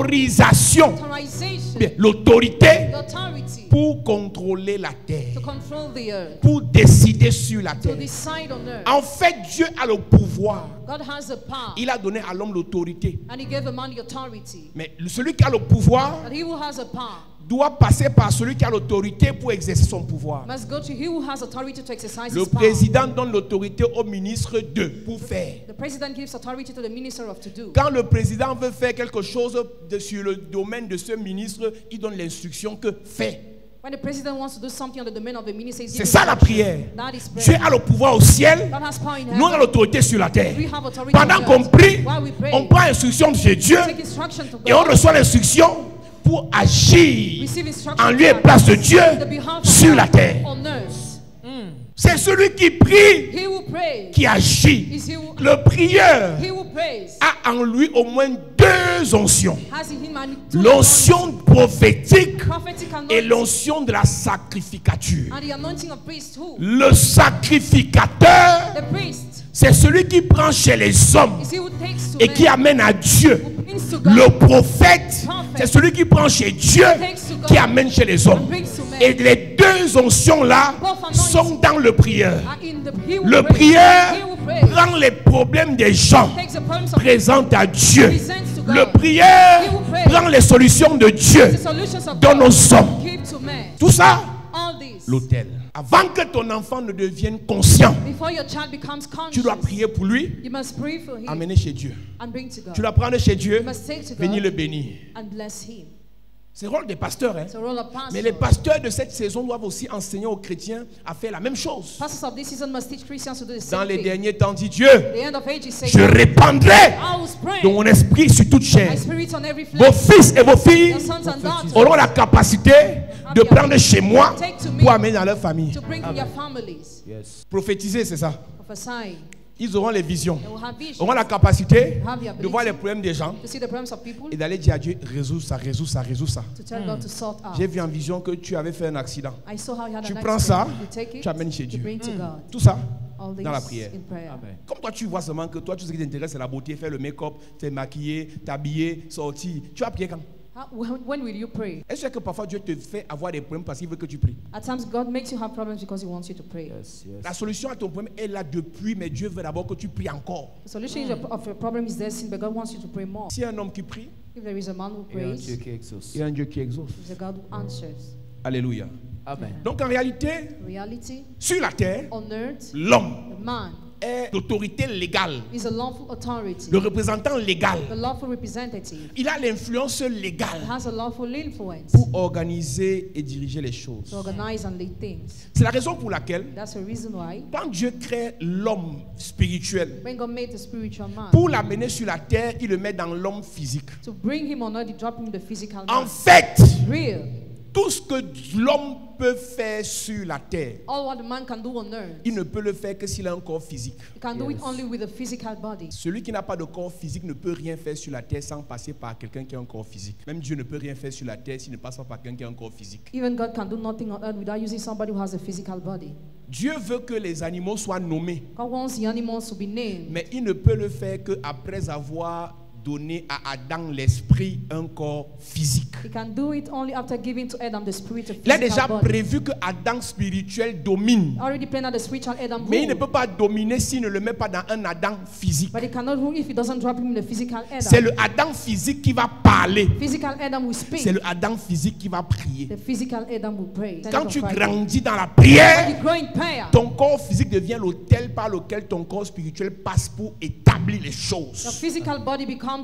Speaker 1: l'autorisation,
Speaker 2: authorization,
Speaker 1: bien, l'autorité
Speaker 2: the authority
Speaker 1: pour contrôler la
Speaker 2: to
Speaker 1: terre,
Speaker 2: control the earth,
Speaker 1: pour décider sur la
Speaker 2: to
Speaker 1: terre.
Speaker 2: decide on earth.
Speaker 1: En fait, Dieu a le pouvoir.
Speaker 2: God has the power,
Speaker 1: Il a donné à l'homme l'autorité.
Speaker 2: and He gave a man the authority.
Speaker 1: Mais celui qui a le pouvoir
Speaker 2: But he who has the power
Speaker 1: doit passer par celui qui a l'autorité pour exercer son pouvoir.
Speaker 2: must go to he who has authority to exercise
Speaker 1: Le
Speaker 2: his power.
Speaker 1: président donne l'autorité au ministre pour faire.
Speaker 2: The president gives authority to the minister of to do.
Speaker 1: Quand le président veut faire quelque chose sur le domaine de ce ministre, il donne l'instruction que fait.
Speaker 2: When the president wants to do something on the domain of the minister,
Speaker 1: C'est ça la prière.
Speaker 2: that is prayer.
Speaker 1: Dieu a le pouvoir au ciel,
Speaker 2: God has power in
Speaker 1: nous on a
Speaker 2: heaven.
Speaker 1: l'autorité sur la terre.
Speaker 2: We have authority
Speaker 1: Pendant
Speaker 2: on
Speaker 1: qu'on
Speaker 2: earth.
Speaker 1: prie,
Speaker 2: While we pray,
Speaker 1: on prend l'instruction de Dieu
Speaker 2: take instruction to
Speaker 1: et on
Speaker 2: God.
Speaker 1: reçoit l'instruction pour agir
Speaker 2: Receive instruction
Speaker 1: en lieu et place de Dieu
Speaker 2: on the behalf of
Speaker 1: sur
Speaker 2: God
Speaker 1: la terre.
Speaker 2: on earth.
Speaker 1: C'est celui qui prie
Speaker 2: He who prays
Speaker 1: qui agit.
Speaker 2: is he who,
Speaker 1: Le prieur
Speaker 2: he who prays
Speaker 1: a en lui au moins 2 oncions.
Speaker 2: has in him and two
Speaker 1: L'onction prophétique
Speaker 2: prophetic
Speaker 1: et
Speaker 2: anointing
Speaker 1: l'onction de la sacrificature.
Speaker 2: and the anointing of priesthood.
Speaker 1: Le sacrificateur,
Speaker 2: The priest
Speaker 1: c'est celui qui prend chez les hommes
Speaker 2: is he who takes to
Speaker 1: et qui
Speaker 2: men,
Speaker 1: amène à Dieu.
Speaker 2: who brings to God,
Speaker 1: Le prophète, c'est celui qui prend chez Dieu, qui amène chez les hommes.
Speaker 2: and brings to men.
Speaker 1: Et les 2 oncions-là sont dans le prieur.
Speaker 2: Are in the, he who
Speaker 1: Le
Speaker 2: prays,
Speaker 1: prieur
Speaker 2: he who prays,
Speaker 1: prend les problèmes des gens,
Speaker 2: takes the problems of
Speaker 1: présente à Dieu.
Speaker 2: presents to God.
Speaker 1: Le prieur prend les solutions de Dieu
Speaker 2: The solutions of
Speaker 1: dans
Speaker 2: God
Speaker 1: nos hommes.
Speaker 2: give to men.
Speaker 1: Tout ça,
Speaker 2: All this,
Speaker 1: l'autel. Avant que ton enfant ne devienne conscient,
Speaker 2: before your child becomes conscious,
Speaker 1: tu dois prier pour lui,
Speaker 2: you must pray for him,
Speaker 1: amener chez Dieu.
Speaker 2: and bring to God.
Speaker 1: Tu dois prendre chez Dieu,
Speaker 2: You must take to
Speaker 1: venir
Speaker 2: God
Speaker 1: le bénir.
Speaker 2: and bless him.
Speaker 1: C'est le rôle des pasteurs. Hein?
Speaker 2: It's a role of pastor.
Speaker 1: Mais les pasteurs de cette saison doivent aussi enseigner aux chrétiens à faire la même chose.
Speaker 2: Pastors of this season must teach Christians to do the same
Speaker 1: Dans les
Speaker 2: thing.
Speaker 1: derniers temps, dit Dieu,
Speaker 2: The end of ages, say,
Speaker 1: je répandrai
Speaker 2: I will spread
Speaker 1: de mon esprit sur toute chair.
Speaker 2: my spirit on every
Speaker 1: Vos
Speaker 2: flesh.
Speaker 1: fils et vos filles
Speaker 2: Your sons and daughters
Speaker 1: auront la capacité de prendre chez moi pour amener dans leur famille.
Speaker 2: to bring in your families.
Speaker 3: Yes.
Speaker 1: Prophétiser, c'est ça.
Speaker 2: Prophesying.
Speaker 1: Ils auront les visions,
Speaker 2: They will have visions.
Speaker 1: auront la capacité
Speaker 2: Have the
Speaker 1: de voir
Speaker 2: ability
Speaker 1: les problèmes des gens
Speaker 2: to see the problems of people,
Speaker 1: et d'aller dire à Dieu, résous ça, résous ça, résous ça.
Speaker 2: to tell God to sort out.
Speaker 1: J'ai vu en vision que tu avais fait un accident.
Speaker 2: I saw how you had
Speaker 1: Tu
Speaker 2: an
Speaker 1: prends ça,
Speaker 2: accident. You take it,
Speaker 1: tu amènes chez
Speaker 2: you
Speaker 1: Dieu.
Speaker 2: bring to God.
Speaker 1: Tout ça
Speaker 2: All this
Speaker 1: dans la prière.
Speaker 2: in prayer.
Speaker 3: Amen.
Speaker 1: Comme toi, tu vois seulement que toi, tout ce qui t'intéresse, c'est la beauté, faire le make-up, t'es maquillé, t'habiller, sortir. Tu vas prier quand?
Speaker 2: When will you pray?
Speaker 1: Est-ce que parfois Dieu te fait avoir des problèmes parce qu'il veut que tu pries?
Speaker 2: At times, God makes you have problems because He wants you to pray.
Speaker 3: Yes, yes.
Speaker 1: La solution à ton problème est là depuis, mais Dieu veut d'abord que tu pries encore.
Speaker 2: The solution of your problem is there, sin, but God wants you to pray more.
Speaker 1: Si un homme qui prie,
Speaker 2: If there is a man who
Speaker 3: Et un
Speaker 2: prays,
Speaker 3: Dieu qui exauce.
Speaker 1: il y a un Dieu qui exauce.
Speaker 2: there's a God who answers.
Speaker 1: Alléluia.
Speaker 3: Amen.
Speaker 1: Donc en réalité,
Speaker 2: Reality,
Speaker 1: sur la terre,
Speaker 2: on earth,
Speaker 1: l'homme
Speaker 2: the man
Speaker 1: est l'autorité légale,
Speaker 2: is a lawful authority,
Speaker 1: le représentant légal.
Speaker 2: the lawful representative.
Speaker 1: Il a l'influence légale
Speaker 2: It has a lawful influence
Speaker 1: pour organiser et diriger les choses.
Speaker 2: to organize and lead things.
Speaker 1: C'est la raison pour laquelle,
Speaker 2: That's the reason why
Speaker 1: quand Dieu crée l'homme spirituel,
Speaker 2: when God made the spiritual man,
Speaker 1: pour l'amener sur la terre, il le met dans l'homme physique.
Speaker 2: to bring him on earth, he dropped him in the physical
Speaker 1: En
Speaker 2: man.
Speaker 1: fait,
Speaker 2: Real.
Speaker 1: tout ce que l'homme peut faire sur la terre,
Speaker 2: All what the man can do on earth,
Speaker 1: il ne peut le faire que s'il a un corps physique.
Speaker 2: he can do it
Speaker 3: Yes.
Speaker 2: only with a physical body.
Speaker 1: Celui qui n'a pas de corps physique ne peut rien faire sur la terre sans passer par quelqu'un qui a un corps physique. Même Dieu ne peut rien faire sur la terre s'il ne passe pas par quelqu'un qui a un corps physique.
Speaker 2: Even God can do nothing on earth without using somebody who has a physical body.
Speaker 1: Dieu veut que les animaux soient nommés,
Speaker 2: God wants the animals to be named,
Speaker 1: mais il ne peut le faire qu'après avoir donné à Adam l'esprit un corps physique.
Speaker 2: he can do it only after giving to Adam the spirit of
Speaker 1: Il a déjà
Speaker 2: physical body.
Speaker 1: prévu que Adam spirituel domine,
Speaker 2: Already planned that the spiritual Adam
Speaker 1: mais il ne
Speaker 2: rule,
Speaker 1: peut pas dominer s'il ne le met pas dans un Adam physique.
Speaker 2: but he cannot rule if he doesn't drop him in the physical
Speaker 1: C'est
Speaker 2: Adam.
Speaker 1: le Adam physique qui va parler.
Speaker 2: Physical Adam will speak.
Speaker 1: C'est le Adam physique qui va prier.
Speaker 2: The physical Adam will pray.
Speaker 1: Quand tu
Speaker 2: When
Speaker 1: grandis dans la prière,
Speaker 2: you grow in prayer,
Speaker 1: ton corps physique devient l'autel par lequel ton corps spirituel passe pour établir les
Speaker 2: your
Speaker 1: choses.
Speaker 2: physical body becomes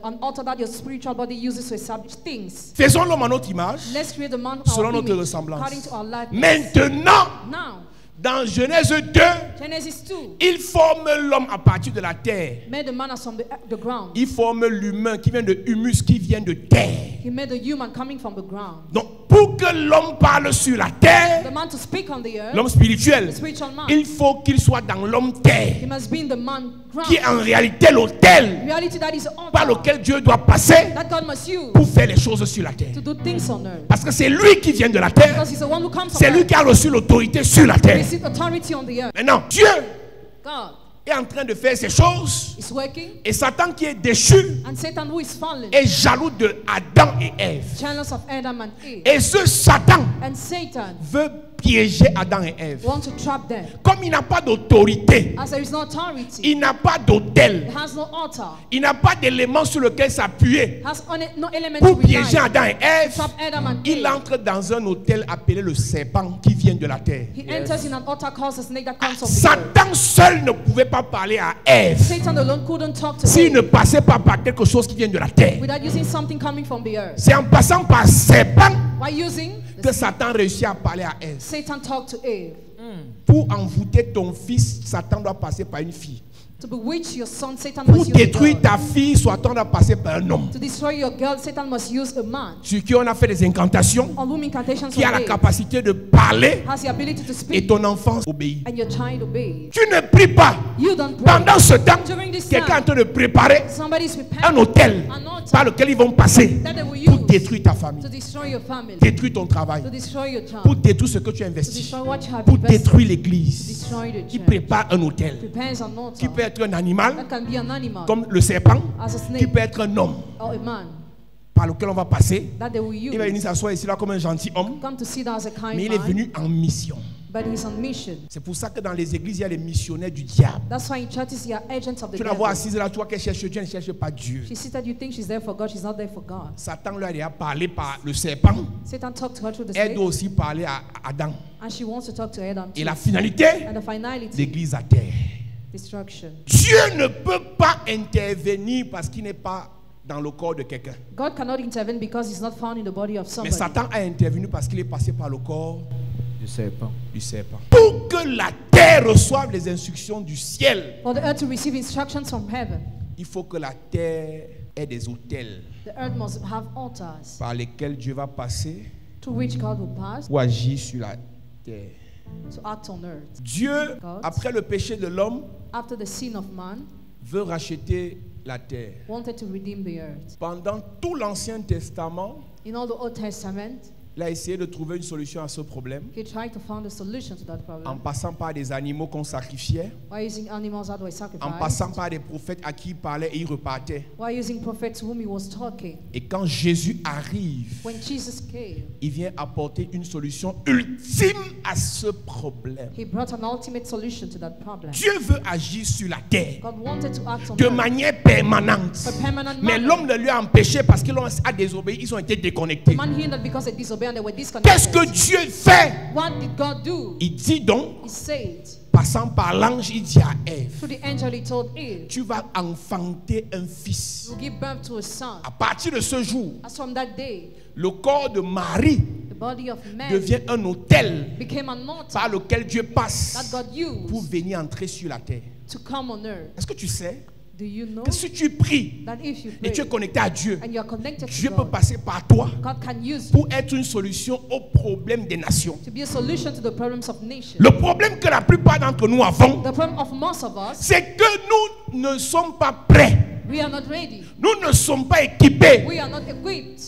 Speaker 2: an altar that your spiritual body uses to establish things.
Speaker 1: Faisons l'homme à notre image,
Speaker 2: Let's create the man of
Speaker 1: selon
Speaker 2: our
Speaker 1: notre
Speaker 2: image,
Speaker 1: ressemblance.
Speaker 2: according to our likeness.
Speaker 1: Maintenant,
Speaker 2: Now,
Speaker 1: dans Genèse 2,
Speaker 2: Genesis 2
Speaker 1: il forme l'homme à partir de la terre.
Speaker 2: made the man as from the ground.
Speaker 1: Il forme l'humain qui vient de humus, qui vient de terre.
Speaker 2: He made the human coming from the ground.
Speaker 1: Donc, pour que l'homme parle sur la terre,
Speaker 2: The man to speak on the earth,
Speaker 1: l'homme spirituel,
Speaker 2: the spiritual man,
Speaker 1: il faut qu'il soit dans l'homme
Speaker 2: he
Speaker 1: terre,
Speaker 2: must be in the man
Speaker 1: qui est
Speaker 2: ground.
Speaker 1: en réalité l'autel
Speaker 2: Reality that is the
Speaker 1: par
Speaker 2: altar
Speaker 1: lequel Dieu doit passer
Speaker 2: that God must use
Speaker 1: pour faire les choses sur la terre.
Speaker 2: to do things on earth.
Speaker 1: Parce que c'est lui qui vient de la terre,
Speaker 2: Because he's the one who comes
Speaker 1: c'est
Speaker 2: from
Speaker 1: lui
Speaker 2: earth.
Speaker 1: qui a reçu l'autorité sur la
Speaker 2: He
Speaker 1: terre.
Speaker 2: received authority on the earth.
Speaker 1: Maintenant, Dieu
Speaker 2: God
Speaker 1: est en train de faire ces choses
Speaker 2: is working,
Speaker 1: et Satan qui est déchu
Speaker 2: and Satan who is fallen,
Speaker 1: est jaloux de Adam et Ève.
Speaker 2: jealous of Adam and Eve.
Speaker 1: Et ce Satan
Speaker 2: And Satan
Speaker 1: veut piéger Adam et Ève.
Speaker 2: wants to trap them.
Speaker 1: Comme il n'a pas d'autorité,
Speaker 2: As there is no authority,
Speaker 1: il n'a pas d'autel,
Speaker 2: it has no altar,
Speaker 1: il n'a pas d'élément sur lequel s'appuyer
Speaker 2: has no element
Speaker 1: pour
Speaker 2: to
Speaker 1: piéger
Speaker 2: rely.
Speaker 1: Adam et Ève,
Speaker 2: Trap Adam and
Speaker 1: il
Speaker 2: Eve.
Speaker 1: entre dans un hôtel appelé le serpent qui vient de la terre.
Speaker 2: He enters in an altar called the snake that comes from the earth.
Speaker 1: Satan seul ne pouvait pas parler à Ève
Speaker 2: Satan alone couldn't talk to
Speaker 1: s'il ne
Speaker 2: Eve
Speaker 1: passait pas par quelque chose qui vient de la terre.
Speaker 2: without using something coming from the earth.
Speaker 1: C'est en passant par serpent
Speaker 2: By using
Speaker 1: que Satan réussit à parler à Ève.
Speaker 2: Satan talked to Eve.
Speaker 1: Pour envoûter ton fils, Satan doit passer par une fille.
Speaker 2: To bewitch your son, Satan
Speaker 1: Pour
Speaker 2: must use a
Speaker 1: détruire
Speaker 2: girl.
Speaker 1: ta fille, Satan doit passer par un homme.
Speaker 2: To destroy your girl, Satan must use a man.
Speaker 1: Sur qui on a fait des incantations,
Speaker 2: On whom incantations
Speaker 1: qui a
Speaker 2: were
Speaker 1: la
Speaker 2: made,
Speaker 1: capacité de parler
Speaker 2: has the ability to
Speaker 1: et
Speaker 2: speak,
Speaker 1: ton enfant obéit.
Speaker 2: and your child obeys.
Speaker 1: Tu ne pries pas.
Speaker 2: You don't pray.
Speaker 1: Pendant ce temps,
Speaker 2: During this
Speaker 1: quelqu'un est en
Speaker 2: time,
Speaker 1: train de préparer
Speaker 2: somebody is
Speaker 1: un
Speaker 2: preparing
Speaker 1: hôtel
Speaker 2: an altar
Speaker 1: par lequel ils vont passer
Speaker 2: that they will
Speaker 1: pour
Speaker 2: use
Speaker 1: détruire ta famille,
Speaker 2: to destroy your family,
Speaker 1: détruire ton travail,
Speaker 2: to destroy your
Speaker 1: pour
Speaker 2: child,
Speaker 1: détruire ce que tu as
Speaker 2: to
Speaker 1: investi,
Speaker 2: destroy what you have
Speaker 1: pour
Speaker 2: invested,
Speaker 1: détruire
Speaker 2: to
Speaker 1: l'église.
Speaker 2: destroy the
Speaker 1: Qui
Speaker 2: church.
Speaker 1: prépare un hôtel,
Speaker 2: Prepares an
Speaker 1: qui
Speaker 2: altar
Speaker 1: peut être un animal,
Speaker 2: that can be an animal
Speaker 1: comme le serpent,
Speaker 2: as a
Speaker 1: qui
Speaker 2: snake
Speaker 1: peut être un homme
Speaker 2: or a man
Speaker 1: par lequel on va passer.
Speaker 2: that they will
Speaker 1: Il va venir
Speaker 2: use.
Speaker 1: s'asseoir ici là comme un gentil homme,
Speaker 2: Come to sit as a kind
Speaker 1: mais il est
Speaker 2: man,
Speaker 1: venu en mission.
Speaker 2: But he's on mission.
Speaker 1: C'est pour ça que dans les églises, il y a les missionnaires du diable.
Speaker 2: That's why in churches you are agents of the
Speaker 1: Tu la vois assise là, tu vois qu'elle cherche Dieu, elle ne cherche pas Dieu.
Speaker 2: She sees that you think she's there for God, she's not there for God.
Speaker 1: Satan lui a parlé par le serpent.
Speaker 2: Satan talked to her through the
Speaker 1: Elle
Speaker 2: snake.
Speaker 1: doit aussi parler à Adam.
Speaker 2: And she wants to talk to Adam too.
Speaker 1: Et la finalité,
Speaker 2: And the finality,
Speaker 1: l'église à terre.
Speaker 2: destruction.
Speaker 1: Dieu ne peut pas intervenir parce qu'il n'est pas dans le corps de quelqu'un.
Speaker 2: God cannot intervene because he's not found in the body of
Speaker 1: Mais
Speaker 2: somebody.
Speaker 1: Satan a intervenu parce qu'il est passé par le corps
Speaker 3: du serpent.
Speaker 1: Pour que la terre reçoive les instructions du ciel,
Speaker 2: For the earth to receive instructions from heaven,
Speaker 1: il faut que la terre ait des autels
Speaker 2: the earth must have altars
Speaker 1: par lesquels Dieu va passer
Speaker 2: through which God will pass
Speaker 1: ou agir sur la terre.
Speaker 2: to act on earth.
Speaker 1: Dieu, après le péché de l'homme,
Speaker 2: After the sin of man,
Speaker 1: veut racheter la terre.
Speaker 2: wanted to redeem the earth.
Speaker 1: Pendant tout l'Ancien Testament,
Speaker 2: In all the Old Testament,
Speaker 1: il a essayé de trouver une solution à ce problème
Speaker 2: he tried to find a solution to that
Speaker 1: en
Speaker 2: problem
Speaker 1: passant par des animaux qu'on sacrifiait,
Speaker 2: by using animals that were
Speaker 1: en
Speaker 2: sacrificed,
Speaker 1: passant par des prophètes à qui il parlait et il repartait.
Speaker 2: by using prophets to whom he was talking.
Speaker 1: Et quand Jésus arrive,
Speaker 2: When Jesus came,
Speaker 1: il vient apporter une solution ultime à ce problème.
Speaker 2: he brought an ultimate solution to that problem.
Speaker 1: Dieu veut agir sur la terre
Speaker 2: God wanted to act on
Speaker 1: de
Speaker 2: earth
Speaker 1: manière permanente.
Speaker 2: a permanent
Speaker 1: Mais
Speaker 2: manner.
Speaker 1: l'homme ne lui a empêché parce qu'il a désobéi, ils ont été déconnectés.
Speaker 2: Man hindered because they disobeyed and they were
Speaker 1: Qu'est-ce
Speaker 2: disconnected.
Speaker 1: que Dieu fait?
Speaker 2: What did God do?
Speaker 1: Il dit donc,
Speaker 2: He said,
Speaker 1: passant par l'ange, il dit à Ève,
Speaker 2: through the angel, he told Eve,
Speaker 1: tu vas enfanter un fils.
Speaker 2: you will give birth to a son.
Speaker 1: À partir de ce jour,
Speaker 2: As from that day,
Speaker 1: le corps de Marie
Speaker 2: the body of man
Speaker 1: devient un autel
Speaker 2: became an altar
Speaker 1: par lequel Dieu
Speaker 2: that
Speaker 1: passe
Speaker 2: God
Speaker 1: pour
Speaker 2: used
Speaker 1: venir entrer sur la terre.
Speaker 2: to come on earth.
Speaker 1: Est-ce que tu sais
Speaker 2: Do you know
Speaker 1: que si tu pries
Speaker 2: that if you
Speaker 1: et
Speaker 2: pray
Speaker 1: tu es connecté à Dieu,
Speaker 2: and you are connected
Speaker 1: Dieu
Speaker 2: to
Speaker 1: peut
Speaker 2: God,
Speaker 1: passer par toi
Speaker 2: God can use you
Speaker 1: pour être une solution au problème des nations.
Speaker 2: to be a solution to the problems of nations?
Speaker 1: Le problème que la plupart d'entre nous avons,
Speaker 2: The problem of most of us,
Speaker 1: c'est que nous ne sommes pas prêts.
Speaker 2: we are not ready.
Speaker 1: Nous ne sommes pas équipés
Speaker 2: We are not equipped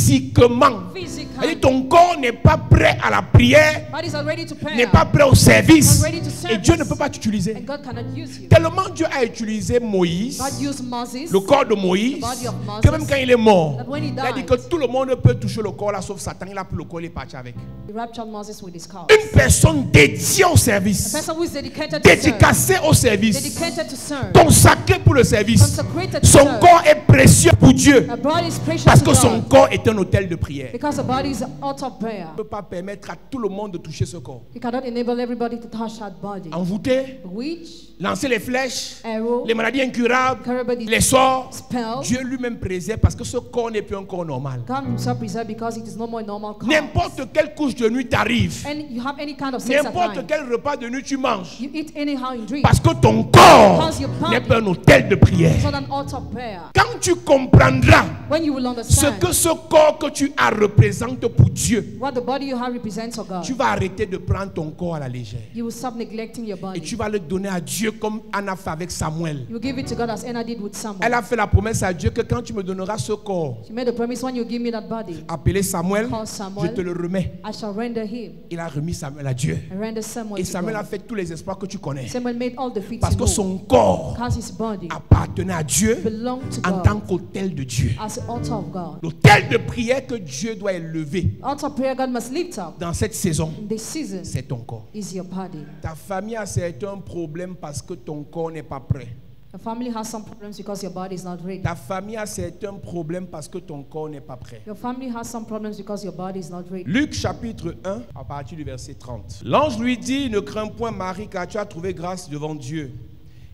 Speaker 1: physiquement.
Speaker 2: physically.
Speaker 1: Et ton corps n'est pas prêt à la prière,
Speaker 2: Bodies are ready to pray.
Speaker 1: n'est pas prêt au service.
Speaker 2: Not ready to service.
Speaker 1: Et Dieu ne peut pas t'utiliser.
Speaker 2: And God cannot use you.
Speaker 1: Tellement Dieu a utilisé Moïse,
Speaker 2: God used Moses,
Speaker 1: le corps de Moïse,
Speaker 2: the body of Moses,
Speaker 1: que même quand il est mort,
Speaker 2: that when he
Speaker 1: il a dit
Speaker 2: died,
Speaker 1: que tout le monde peut toucher le corps là sauf Satan. Il a pris le corps, il est parti avec.
Speaker 2: he raptured Moses with his cause.
Speaker 1: Une personne dédiée au
Speaker 2: A
Speaker 1: service,
Speaker 2: person who is dedicated to serve,
Speaker 1: dédicacée au service,
Speaker 2: dedicated to serve,
Speaker 1: consacrée pour le service.
Speaker 2: consecrated to
Speaker 1: Son
Speaker 2: serve.
Speaker 1: corps est précieux pour Dieu
Speaker 2: A body is precious
Speaker 1: parce
Speaker 2: to
Speaker 1: que son
Speaker 2: God
Speaker 1: corps est un autel de prière.
Speaker 2: because the body is an altar of prayer.
Speaker 1: Il ne peut pas permettre à tout le monde de toucher ce corps.
Speaker 2: He cannot enable everybody to touch that body.
Speaker 1: Envoûté,
Speaker 2: Witch,
Speaker 1: lancer les flèches,
Speaker 2: arrow,
Speaker 1: les maladies incurables,
Speaker 2: everybody
Speaker 1: les sorts.
Speaker 2: spell.
Speaker 1: Dieu lui-même préserve parce que ce corps n'est plus un corps normal.
Speaker 2: God himself preserved because it is no more a normal cause.
Speaker 1: N'importe quelle couche de nuit t'arrive,
Speaker 2: And you have any kind of sex at
Speaker 1: n'importe
Speaker 2: night.
Speaker 1: quel repas de nuit tu manges,
Speaker 2: You eat anyhow you drink.
Speaker 1: parce que ton corps
Speaker 2: Because your body
Speaker 1: n'est pas un autel de prière.
Speaker 2: It's not an altar of prayer.
Speaker 1: Quand tu comprendras
Speaker 2: When you will
Speaker 1: ce
Speaker 2: understand
Speaker 1: que ce corps que tu as représente pour Dieu,
Speaker 2: what the body you have represents of God,
Speaker 1: tu vas arrêter de prendre ton corps à la légère.
Speaker 2: you will stop neglecting your
Speaker 1: Et
Speaker 2: body.
Speaker 1: tu vas le donner à Dieu comme Anna fait avec Samuel.
Speaker 2: You will give it to God as Anna did with Samuel.
Speaker 1: Elle a fait la promesse à Dieu que quand tu me donneras ce corps,
Speaker 2: She made a promise, when you give me that body,
Speaker 1: appelé Samuel,
Speaker 2: call
Speaker 1: je
Speaker 2: Samuel,
Speaker 1: te le remets.
Speaker 2: I shall render him.
Speaker 1: Il a remis Samuel à Dieu.
Speaker 2: I render Samuel
Speaker 1: Et
Speaker 2: to
Speaker 1: Samuel a
Speaker 2: God.
Speaker 1: fait tous les espoirs que tu connais.
Speaker 2: Samuel made all the feats
Speaker 1: Parce
Speaker 2: you
Speaker 1: que
Speaker 2: know,
Speaker 1: son corps
Speaker 2: because his body
Speaker 1: appartenait à Dieu
Speaker 2: belonged to
Speaker 1: en
Speaker 2: God
Speaker 1: tant qu'autel de Dieu.
Speaker 2: as an altar of God.
Speaker 1: L'autel de prière que Dieu doit élever
Speaker 2: Altar of prayer God must lift up
Speaker 1: dans cette saison,
Speaker 2: in this season
Speaker 1: c'est ton corps.
Speaker 2: is your body.
Speaker 1: Ta famille a certains problèmes parce que ton corps n'est pas prêt.
Speaker 2: Your family has some problems because your body is not ready.
Speaker 1: Ta famille a certains problèmes parce que ton corps n'est pas prêt.
Speaker 2: Your family has some problems because your body is not ready.
Speaker 1: Luc chapitre 1, à partir du verset 30. L'ange lui dit, ne crains point Marie, car tu as trouvé grâce devant Dieu.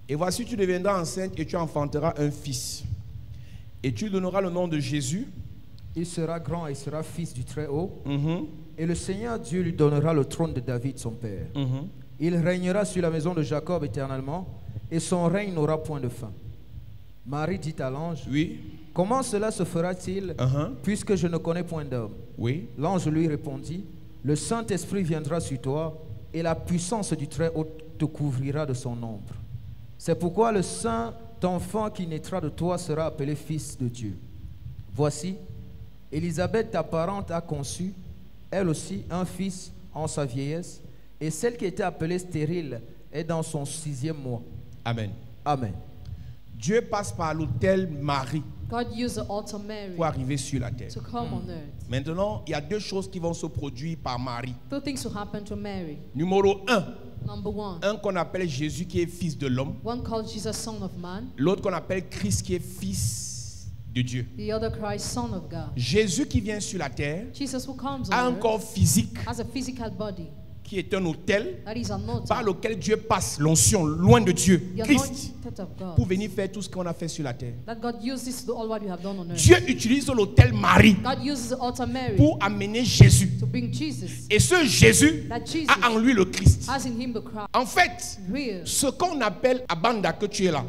Speaker 1: Et voici, tu deviendras enceinte et tu enfanteras un fils. Et tu lui donneras le nom de Jésus.
Speaker 3: Il sera grand et sera fils du Très-Haut. Et le Seigneur Dieu lui donnera le trône de David, son père. Il régnera sur la maison de Jacob éternellement, et son règne n'aura point de fin. Marie dit à l'ange,
Speaker 1: Oui.
Speaker 3: comment cela se fera-t-il, puisque je ne connais point d'homme?
Speaker 1: Oui.
Speaker 3: L'ange lui répondit, le Saint-Esprit viendra sur toi, et la puissance du Très-Haut te couvrira de son ombre. C'est pourquoi le saint enfant qui naîtra de toi sera appelé fils de Dieu. Voici, Élisabeth, ta parente, a conçu, elle aussi, un fils en sa vieillesse, et celle qui était appelée stérile est dans son 6e mois.
Speaker 1: Amen.
Speaker 3: Amen.
Speaker 1: Dieu passe par l'autel Marie
Speaker 2: God used the altar Mary
Speaker 1: pour arriver sur la terre.
Speaker 2: to come on earth.
Speaker 1: Maintenant, il y a deux choses qui vont se produire par Marie.
Speaker 2: Two things will happen to Mary.
Speaker 1: Numéro 1.
Speaker 2: Number one.
Speaker 1: Un qu'on appelle Jésus qui est fils de l'homme.
Speaker 2: One called Jesus, son of man.
Speaker 1: L'autre qu'on appelle Christ qui est fils de Dieu.
Speaker 2: The other Christ, son of God.
Speaker 1: Jésus qui vient sur la terre
Speaker 2: Jesus who comes
Speaker 1: a un
Speaker 2: on earth
Speaker 1: corps physique
Speaker 2: has a physical body.
Speaker 1: qui est un autel
Speaker 2: That is an altar.
Speaker 1: par lequel Dieu passe l'onction loin de Dieu,
Speaker 2: The
Speaker 1: Christ,
Speaker 2: anointed of God.
Speaker 1: pour venir faire tout ce qu'on a fait sur la terre.
Speaker 2: That God uses to do all what you have done on earth.
Speaker 1: Dieu utilise l'autel Marie
Speaker 2: God uses the altar Mary
Speaker 1: pour amener Jésus.
Speaker 2: to bring Jesus.
Speaker 1: Et ce Jésus
Speaker 2: That Jesus
Speaker 1: a en lui le Christ.
Speaker 2: has in him the Christ.
Speaker 1: En fait,
Speaker 2: Real.
Speaker 1: ce qu'on appelle Abanda que tu es là,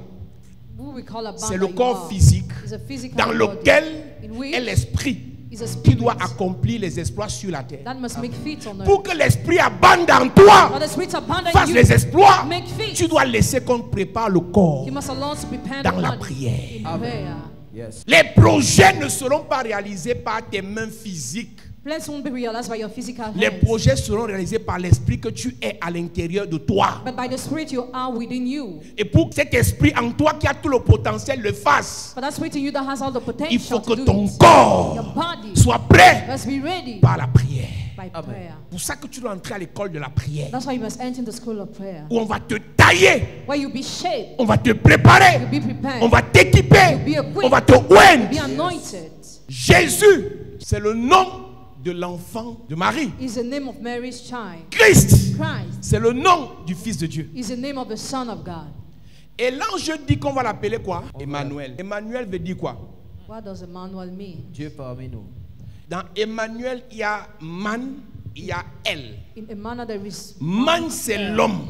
Speaker 2: Who we call a
Speaker 1: c'est
Speaker 2: banda
Speaker 1: le
Speaker 2: you
Speaker 1: corps
Speaker 2: are,
Speaker 1: physique
Speaker 2: is a physical
Speaker 1: dans
Speaker 2: body
Speaker 1: lequel
Speaker 2: in which
Speaker 1: est l'esprit
Speaker 2: is a
Speaker 1: qui
Speaker 2: spirit
Speaker 1: doit accomplir les exploits sur la terre.
Speaker 2: that must make feet on
Speaker 1: Pour
Speaker 2: earth.
Speaker 1: que l'esprit abande en toi,
Speaker 2: For the spirit abandon
Speaker 1: fasse
Speaker 2: you,
Speaker 1: les exploits,
Speaker 2: make feet.
Speaker 1: tu dois laisser qu'on prépare le corps
Speaker 2: You must allow us to prepare
Speaker 1: dans
Speaker 2: the
Speaker 1: la
Speaker 2: body
Speaker 1: prière.
Speaker 2: in prayer.
Speaker 3: Yes.
Speaker 1: Les projets ne seront pas réalisés par tes mains physiques.
Speaker 2: Plans won't be realized by your physical
Speaker 1: Les
Speaker 2: hands,
Speaker 1: projets seront réalisés par l'esprit que tu es à l'intérieur de toi.
Speaker 2: but by the spirit you are within you.
Speaker 1: Et pour que cet esprit en toi qui a tout le potentiel le fasse,
Speaker 2: For that spirit in you that has all the potential
Speaker 1: il faut que
Speaker 2: to do
Speaker 1: ton
Speaker 2: it. Your
Speaker 1: corps
Speaker 2: body
Speaker 1: soit prêt
Speaker 2: must be ready
Speaker 1: par la prière.
Speaker 2: by prayer.
Speaker 1: C'est pour ça que tu dois entrer à l'école de la prière,
Speaker 2: That's why you must enter the school of prayer,
Speaker 1: où on va te tailler,
Speaker 2: where you be shaped,
Speaker 1: on va te préparer,
Speaker 2: you be prepared,
Speaker 1: on va t'équiper,
Speaker 2: be equipped,
Speaker 1: on va te
Speaker 2: be
Speaker 1: oindre.
Speaker 2: anointed.
Speaker 1: Jésus, c'est le nom de l'enfant de Marie.
Speaker 2: Is the name of Mary's child.
Speaker 1: Christ,
Speaker 2: Christ
Speaker 1: c'est le nom du Fils de Dieu.
Speaker 2: is the name of the Son of God.
Speaker 1: Et l'ange dit qu'on va l'appeler quoi? Emmanuel. Emmanuel veut dire quoi?
Speaker 2: What does Emmanuel mean?
Speaker 3: Dieu parmi nous.
Speaker 1: Dans Emmanuel, il y a man, il y a elle.
Speaker 2: In Emmanuel there is
Speaker 1: Man, c'est l'homme,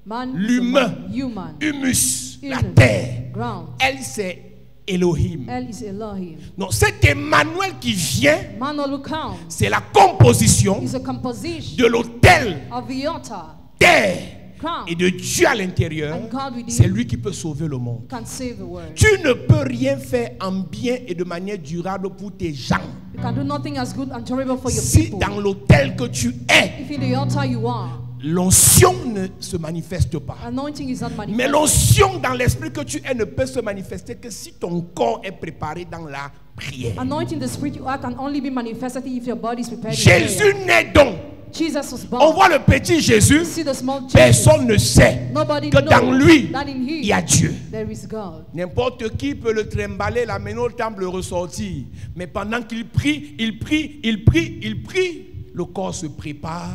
Speaker 2: man, is a
Speaker 1: l'humain,
Speaker 2: man, human,
Speaker 1: humus, la
Speaker 2: Humus.
Speaker 1: terre.
Speaker 2: ground.
Speaker 1: Elle, c'est Elohim.
Speaker 2: El is Elohim.
Speaker 1: Donc cet Emmanuel qui vient,
Speaker 2: Emmanuel who comes
Speaker 1: c'est la composition
Speaker 2: is a composition
Speaker 1: de l'autel,
Speaker 2: of the altar,
Speaker 1: terre
Speaker 2: crown,
Speaker 1: et de Dieu à l'intérieur.
Speaker 2: and God within
Speaker 1: C'est lui qui peut sauver le monde.
Speaker 2: can save the world.
Speaker 1: Tu ne peux rien faire en bien et de manière durable pour tes gens
Speaker 2: You can do nothing as good and terrible for your
Speaker 1: si
Speaker 2: people.
Speaker 1: dans l'autel que tu es,
Speaker 2: If in the altar you are,
Speaker 1: l'onction ne se manifeste pas.
Speaker 2: anointing is not
Speaker 1: Mais
Speaker 2: manifested.
Speaker 1: l'onction dans l'esprit que tu es ne peut se manifester que si ton corps est préparé dans la prière.
Speaker 2: Anointing the spirit you are can only be manifested if your body is prepared. in
Speaker 1: Jésus
Speaker 2: prayer.
Speaker 1: naît donc.
Speaker 2: Jesus was
Speaker 1: On
Speaker 2: born.
Speaker 1: voit le petit Jésus.
Speaker 2: See the small Jesus.
Speaker 1: Personne ne sait
Speaker 2: Nobody
Speaker 1: que dans
Speaker 2: knows
Speaker 1: lui,
Speaker 2: that in
Speaker 1: il
Speaker 2: him
Speaker 1: y a Dieu.
Speaker 2: there is God.
Speaker 1: N'importe qui peut le trimballer, l'amener au temple, le ressortir. Mais pendant qu'il prie, il prie, il prie, il prie, le corps se prépare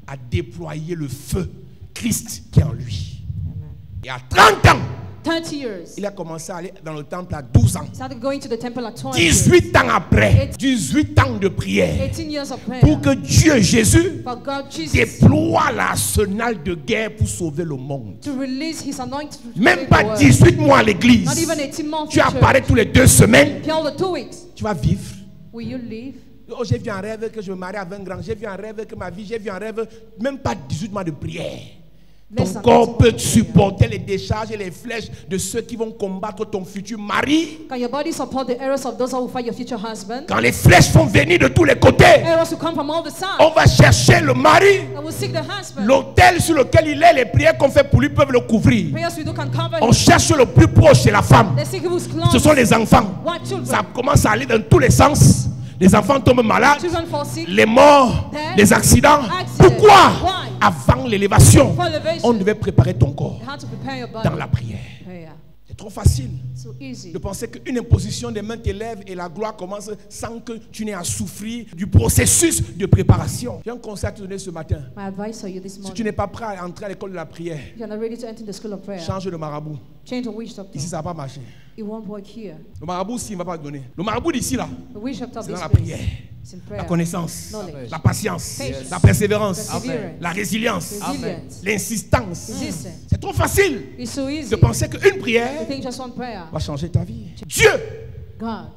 Speaker 1: à déployer le feu Christ qui est en lui. Et à 30 ans,
Speaker 2: 30 years.
Speaker 1: il a commencé à aller dans le temple à 12 ans.
Speaker 2: Started going to the temple at 20 years.
Speaker 1: 18 ans après, 18 ans de prière.
Speaker 2: 18 years of prayer.
Speaker 1: Pour que Dieu, Jésus,
Speaker 2: For God, Jesus,
Speaker 1: déploie l'arsenal de guerre pour sauver le monde.
Speaker 2: to release his anointing to
Speaker 1: Même
Speaker 2: save
Speaker 1: pas
Speaker 2: the world.
Speaker 1: 18 mois à l'église.
Speaker 2: Not even 18 months
Speaker 1: Tu
Speaker 2: in church.
Speaker 1: apparais tous les 2 semaines.
Speaker 2: All the 2 weeks.
Speaker 1: Tu vas vivre.
Speaker 2: Will you live?
Speaker 1: Oh, j'ai vu un rêve que je me marie avec un grand. J'ai vu un rêve que ma vie, j'ai vu un rêve, même pas 18 mois de prière. Ton
Speaker 2: Less than
Speaker 1: corps
Speaker 2: 18
Speaker 1: peut
Speaker 2: months of prayer.
Speaker 1: supporter les décharges et les flèches de ceux qui vont combattre ton futur mari.
Speaker 2: Can your body support the arrows of those who will fight your future husband?
Speaker 1: Quand les flèches vont venir de tous les côtés,
Speaker 2: Arrows will come from all the sides.
Speaker 1: on va chercher le mari.
Speaker 2: I will seek the husband.
Speaker 1: L'autel sur lequel il est, les prières qu'on fait pour lui peuvent le couvrir.
Speaker 2: Prayers we do can cover
Speaker 1: On
Speaker 2: him.
Speaker 1: cherche le plus proche, c'est la femme.
Speaker 2: They seek who's close.
Speaker 1: Ce sont les enfants.
Speaker 2: What children?
Speaker 1: Ça commence à aller dans tous les sens. Les enfants tombent malades,
Speaker 2: Children fall sick.
Speaker 1: les morts,
Speaker 2: Death.
Speaker 1: les accidents.
Speaker 2: Accidents.
Speaker 1: Pourquoi?
Speaker 2: Why?
Speaker 1: Avant l'élévation,
Speaker 2: For elevation.
Speaker 1: on devait préparer ton corps
Speaker 2: You have to prepare your body.
Speaker 1: dans la prière.
Speaker 2: Prayer.
Speaker 1: C'est trop facile
Speaker 2: So easy.
Speaker 1: de penser qu'une imposition des mains t'élève et la gloire commence sans que tu n'aies à souffrir du processus de préparation. J'ai un conseil à te donner ce matin.
Speaker 2: My advice for you this
Speaker 1: Si tu
Speaker 2: morning.
Speaker 1: n'es pas prêt à entrer à l'école de la prière,
Speaker 2: If you're not ready to enter the school of prayer,
Speaker 1: change de marabout.
Speaker 2: change the witch doctor.
Speaker 1: Ici, ça ne va pas marcher.
Speaker 2: It won't work here.
Speaker 1: Le marabout, si, il ne va pas te donner. Le marabout d'ici, là,
Speaker 2: The witch doctor of
Speaker 1: c'est
Speaker 2: this
Speaker 1: dans la
Speaker 2: place.
Speaker 1: prière.
Speaker 2: It's in
Speaker 1: La
Speaker 2: prayer.
Speaker 1: connaissance,
Speaker 2: Knowledge.
Speaker 1: la patience,
Speaker 2: Patience.
Speaker 1: la persévérance,
Speaker 2: Perseverance.
Speaker 1: la résilience,
Speaker 2: Resilience.
Speaker 1: l'insistance.
Speaker 2: Resistance.
Speaker 1: C'est trop facile
Speaker 2: It's so easy.
Speaker 1: de penser qu'une
Speaker 2: You
Speaker 1: prière
Speaker 2: think just one prayer.
Speaker 1: va changer ta vie. Dieu
Speaker 2: God